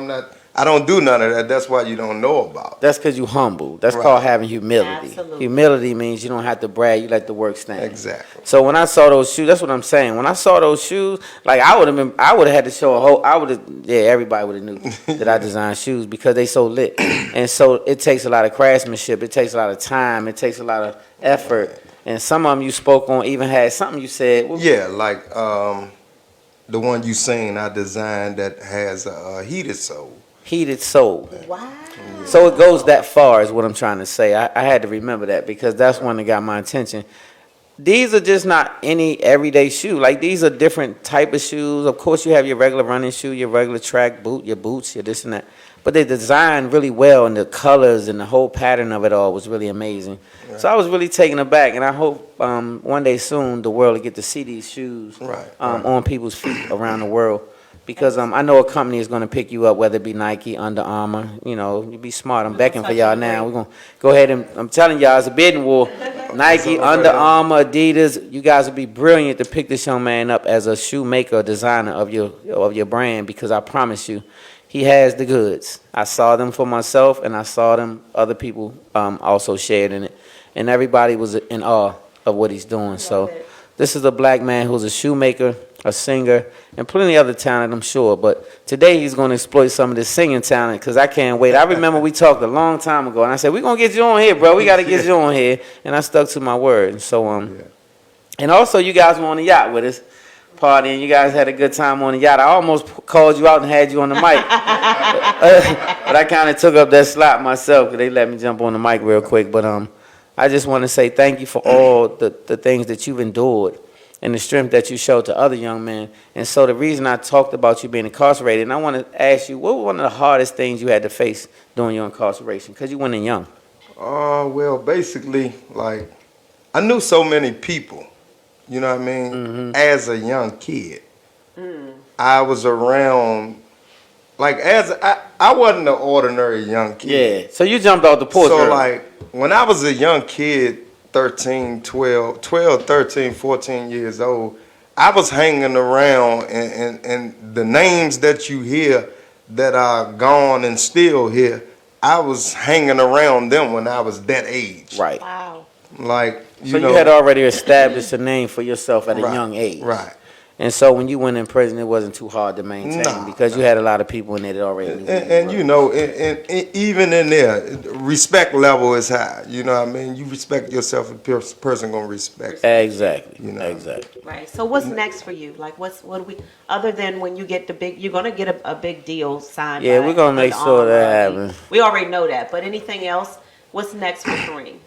I don't do none of that. That's why you don't know about it. That's because you humble. That's Right. called having humility. Absolutely. Humility means you don't have to brag. You let the work stand. Exactly. So when I saw those shoes, that's what I'm saying. When I saw those shoes, like I would have had to show a whole. Everybody would have knew that I designed shoes because they so lit. And so it takes a lot of craftsmanship. It takes a lot of time. It takes a lot of effort. And some of them you spoke on even had something you said. Yeah, like the one you seen, I designed that has a heated sole. Heated soul. Wow. So it goes that far is what I'm trying to say. I had to remember that because that's one that got my attention. These are just not any everyday shoe. Like these are different type of shoes. Of course you have your regular running shoe, your regular track boot, your boots, your this and that. But they designed really well and the colors and the whole pattern of it all was really amazing. Right. So I was really taken aback and I hope one day soon the world will get to see these shoes on people's feet around the world. Because I know a company is going to pick you up, whether it be Nike, Under Armour. You know, you be smart. I'm becking for y'all now. We're going to go ahead and, I'm telling y'all, it's a bidding war. Nike, Under Armour, Adidas, you guys would be brilliant to pick this young man up as a shoemaker or designer of your brand because I promise you, he has the goods. I saw them for myself and I saw them, other people also shared in it. And everybody was in awe of what he's doing. So This is a black man who's a shoemaker, a singer, and plenty other talent, I'm sure. But today he's going to exploit some of this singing talent because I can't wait. I remember we talked a long time ago, and I said, we're going to get you on here, bro. We got to get you on here. And I stuck to my word. And so, and also you guys were on the yacht with us, partying. You guys had a good time on the yacht. I almost called you out and had you on the mic. But I kind of took up that slot myself because they let me jump on the mic real quick. But I just want to say thank you for all the things that you've endured and the strength that you showed to other young men. And so the reason I talked about you being incarcerated, and I want to ask you, what was one of the hardest things you had to face during your incarceration? Because you went in young. Well, basically, like, I knew so many people, you know what I mean, as a young kid. I was around, like, I wasn't an ordinary young kid. Yeah, so you jumped out the porch. So, like, when I was a young kid, 13, 14 years old, I was hanging around, and the names that you hear that are gone and still here, I was hanging around them when I was that age. Right. Wow. Like, you had already established a name for yourself at a young age. Right. And so when you went in prison, it wasn't too hard to maintain because you had a lot of people in there that already knew. And you know, and even in there, respect level is high. You know what I mean? You respect yourself, a person gonna respect you. Exactly. You know? Exactly. Right. So what's next for you? Like, what do we, other than when you get you're gonna get a big deal signed? Yeah, by we're gonna make sure that happens. We already know that. But anything else? What's next for Kareem?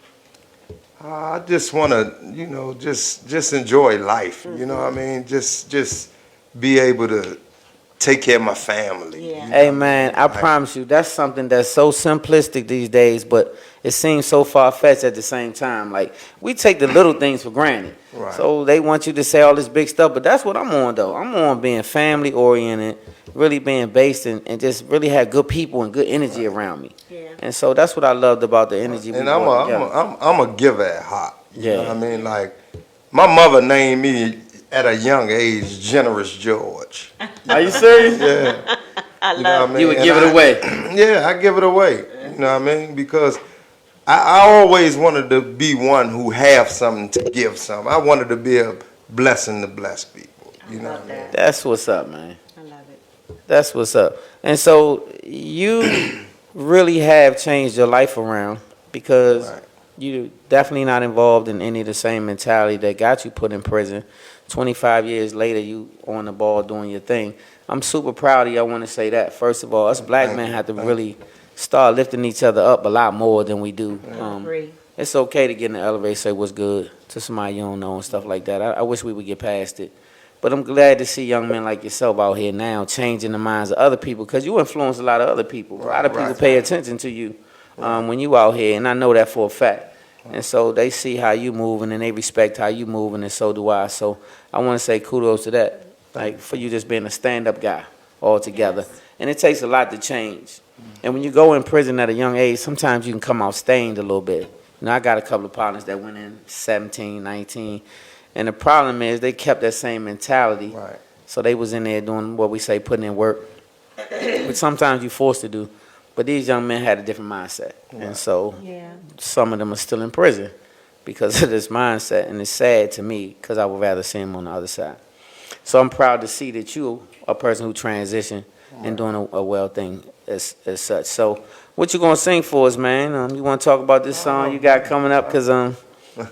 I just want to, you know, just enjoy life. You know what I mean? Just be able to take care of my family. Yeah. Hey, man, I promise you, that's something that's so simplistic these days, but it seems so far-fetched at the same time. Like, we take the little things for granted. Right. So they want you to say all this big stuff, but that's what I'm on, though. I'm on being family-oriented, really being based and just really have good people and good energy around me. Yeah. And so that's what I loved about the energy we brought together. I'm a giver at heart. You know Yeah. what I mean? Like, my mother named me at a young age Generous George. Are you serious? Yeah. I You know what I mean? You would And give it away. Yeah, I give it away. You know what I mean? Because I always wanted to be one who have something to give some. I wanted to be a blessing to bless people. You know what I mean? That's what's up, man. I love it. That's what's up. And so you really have changed your life around because you definitely not involved in any of the same mentality that got you put in prison. 25 years later, you on the ball doing your thing. I'm super proud of you. I want to say that. First of all, us black men have to really start lifting each other up a lot more than we do. Agree. It's okay to get in the elevator, say what's good to somebody you don't know and stuff like that. I wish we would get past it. But I'm glad to see young men like yourself out here now changing the minds of other people because you influence a lot of other people. A lot of people pay attention to you when you out here, and I know that for a fact. And so they see how you moving and they respect how you moving, and so do I. So I want to say kudos to that, like for you just being a stand-up guy altogether. Yes. And it takes a lot to change. And when you go in prison at a young age, sometimes you can come out stained a little bit. You know, I got a couple of partners that went in 17, 19. And the problem is they kept that same mentality. Right. So they was in there doing what we say, putting in work, which sometimes you're forced to do. But these young men had a different mindset. Right. And so some of them are still in prison because of this mindset. And it's sad to me because I would rather see them on the other side. So I'm proud to see that you are a person who transitioned and doing a well thing as such. So what you going to sing for us, man? You want to talk about this song you got coming up? Because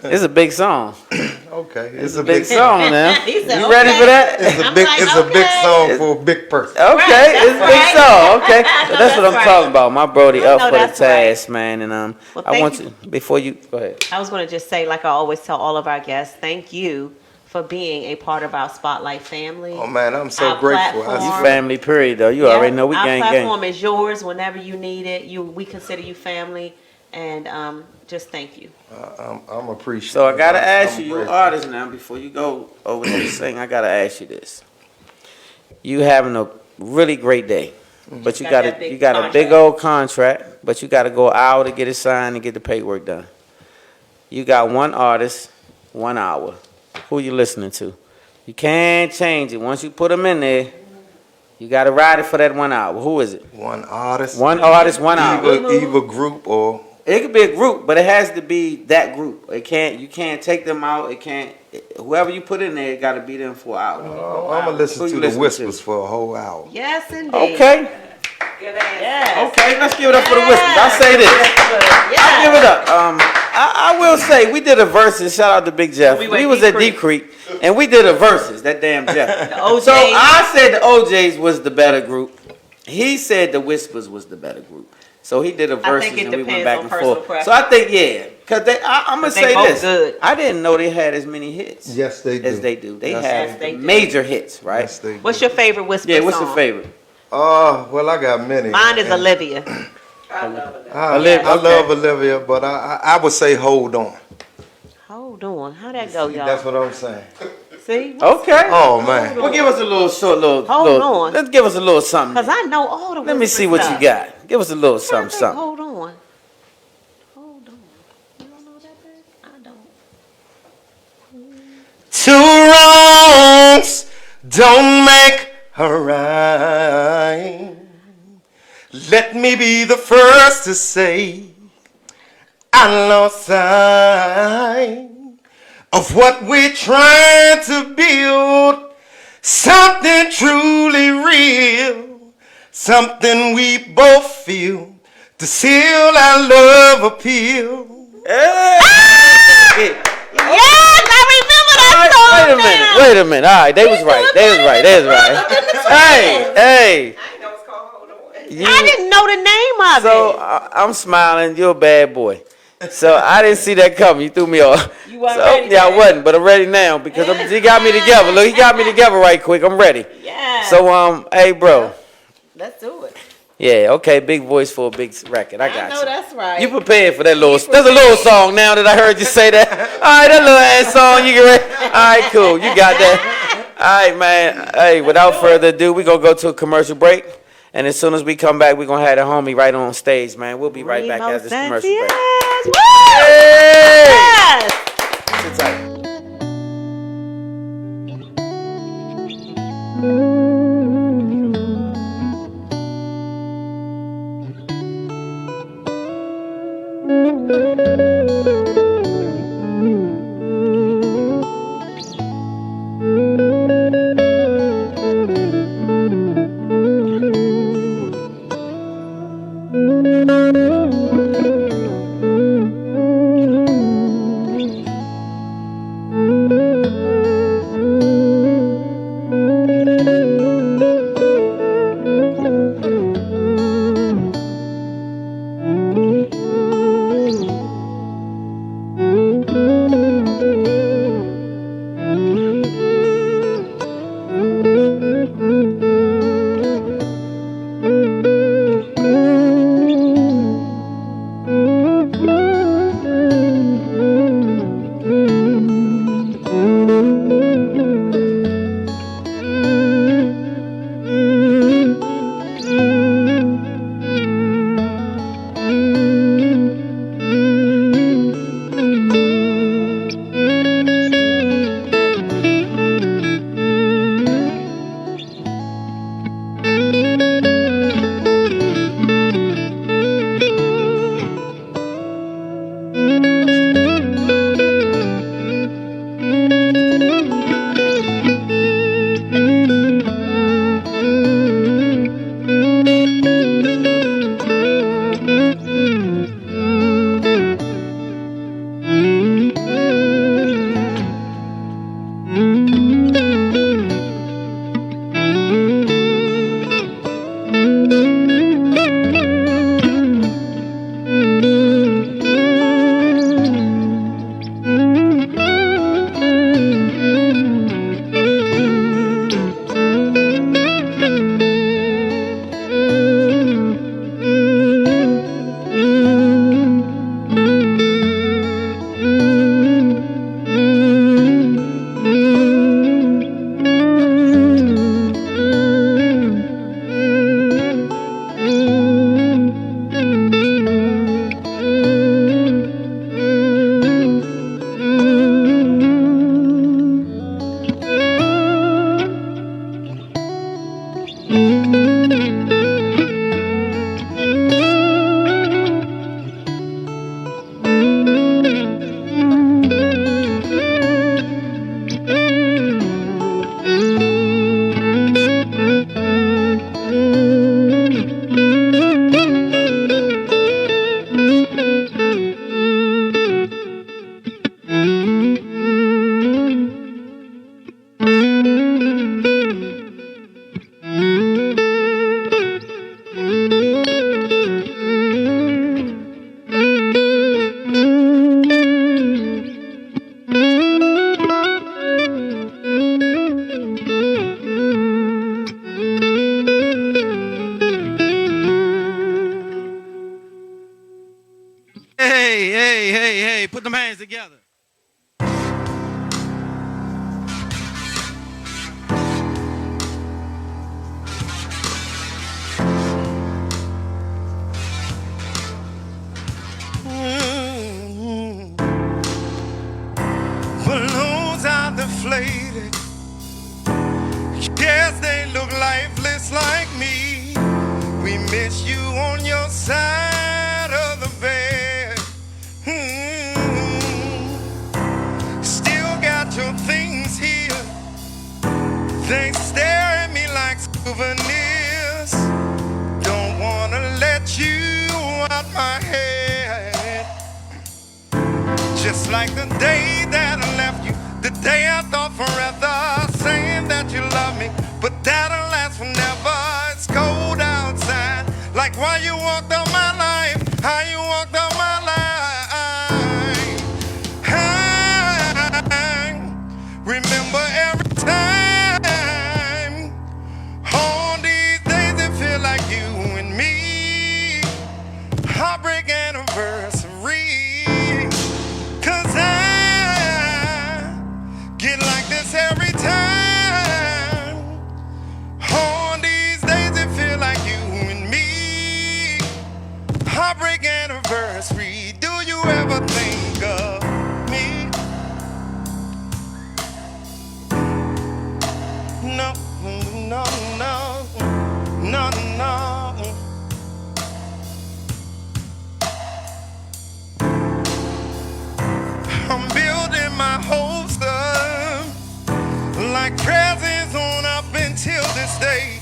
it's a big song. Okay, it's a big song now. You ready for that? It's a big song for a big person. Okay, it's a big song. Okay, that's what I'm talking about. My Brody up for the that's task, man. And Well, I want thank to before you go ahead. I was going to just say, like I always tell all of our guests, thank you for being a part of our Spotlight family. Oh man, I'm so Our grateful. platform. You family, period. Though you already know we gang Our gang. platform is yours whenever you need it. We consider you family, and just thank you. I'm appreciative. So I gotta ask you, you artist now. Before you go over there to sing, I gotta ask you this. You having a really great day, but you got a big old contract, but you got to go an hour to get it signed and get the paperwork done. You got one artist, 1 hour. Who you listening to? You can't change it. Once you put them in there, you got to ride it for that 1 hour. Who is it? One artist. One artist, 1 hour. Either group or It could be a group, but it has to be that group. You can't take them out. Whoever you put in there, it got to be them for an hour. I'm gonna listen to the Whispers for a whole hour. Yes, indeed. Okay. Yes. Okay, let's give it up for the Whispers. I'll say this. I'll give it up. I will say we did a versus. Shout out to Big Jeff. We was at Deep Creek and we did a versus. That damn Jeff. So I said the OJs was the better group. He said the Whispers was the better group. So he did a versus and we went back and forth. So I think because I'm gonna say this. Good. I didn't know they had as many hits. Yes, they do. As they do. They have major hits, right? Yes, they do. What's your favorite Whisper song? Yeah, what's your favorite? Well, I got many. Mine is Olivia. I love Olivia, but I would say Hold On. Hold on. How that go, y'all? That's what I'm saying. See? Okay. Oh, man. Well, give us a little short, Hold on. Let's give us a little something. Because I know all the Let me see what you got. Give us a little something. Hold on. Hold on. You don't know that, babe? I don't. Two wrongs don't make a right. Let me be the first to say I lost sight of what we're trying to build. Something truly real, something we both feel to seal our love appeal. Hey. Yes, I remember that song. Wait a minute. All right, they was right. Hey. I didn't know the name of it. So I'm smiling. You're a bad boy. So I didn't see that coming. You threw me off. You weren't ready. Yeah, I wasn't, but I'm ready now because he got me together. Look, he got me together right quick. I'm ready. Yeah. So hey, bro. Let's do it. Yeah, okay, big voice for a big record. I got you. I know that's right. You prepared for that little. There's a little song now that I heard you say that. All right, that little ass song. You get ready? All right, cool. You got that. All right, man. Hey, without further ado, we're going to go to a commercial break. And as soon as we come back, we're going to have the homie right on stage, man. We'll be right back after this commercial break. Yes! Sit tight. Put them hands together. Balloons are deflated. Yes, they look lifeless like me. We miss you on your side of the bed. Still got your things here. They stare at me like souvenirs. Don't wanna let you out my head. Just like the day that I left you, the day I thought forever, saying that you love me, but that'll last forever. It's cold outside, like why you walked out my life, how you walked out my life. I remember every time, all these days it feel like you and me, heartbreak anniversary. Cause I get like this every time. On these days it feel like you and me. Heartbreak anniversary. Do you ever think of me? No, no, no, no, no. I'm building my hopes up like presents on up until this day.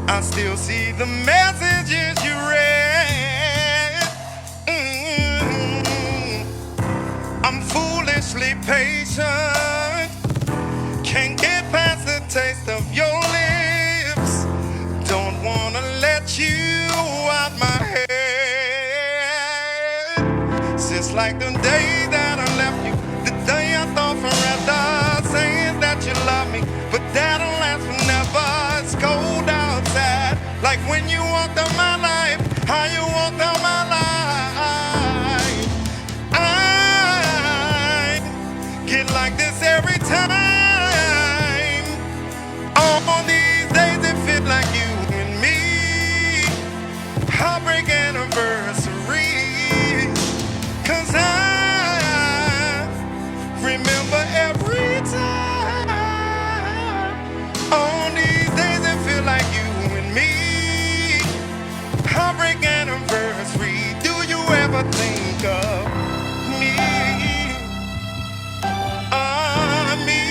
I still see the messages you read. I'm foolishly patient. Can't get past the taste of your lips. Don't wanna let you out my head. Just like the day that I left you, the day I thought forever, saying that you love me, but that'll last forever. It's cold outside, like when you walked out my life, how you walked out my life. I get like this every time. All these days it feel like you and me. Heartbreak anniversary. Cause I remember every time. On these days it feel like you and me. Heartbreak anniversary. Do you ever think of me? Me.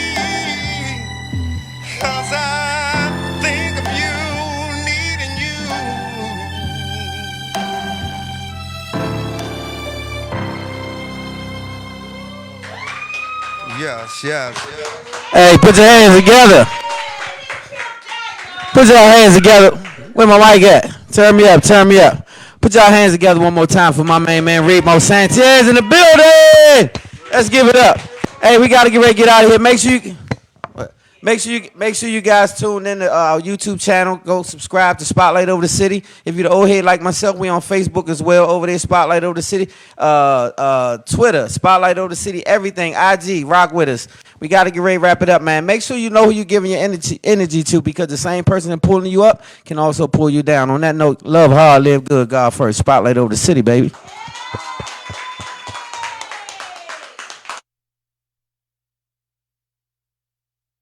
Cause I think of you, needing you. Yes, yes. Hey, put your hands together. Put your hands together. Where my mic at? Turn me up, turn me up. Put your hands together one more time for my main man, Reemo Santiez in the building. Let's give it up. Hey, we got to get ready to get out of here. Make sure you guys tune in to our YouTube channel. Go subscribe to Spotlight Over the City. If you're the old head like myself, we on Facebook as well over there, Spotlight Over the City. Twitter, Spotlight Over the City, everything. IG, rock with us. We got to get ready to wrap it up, man. Make sure you know who you're giving your energy to, because the same person that pulling you up can also pull you down. On that note, love hard, live good, God first. Spotlight Over the City, baby.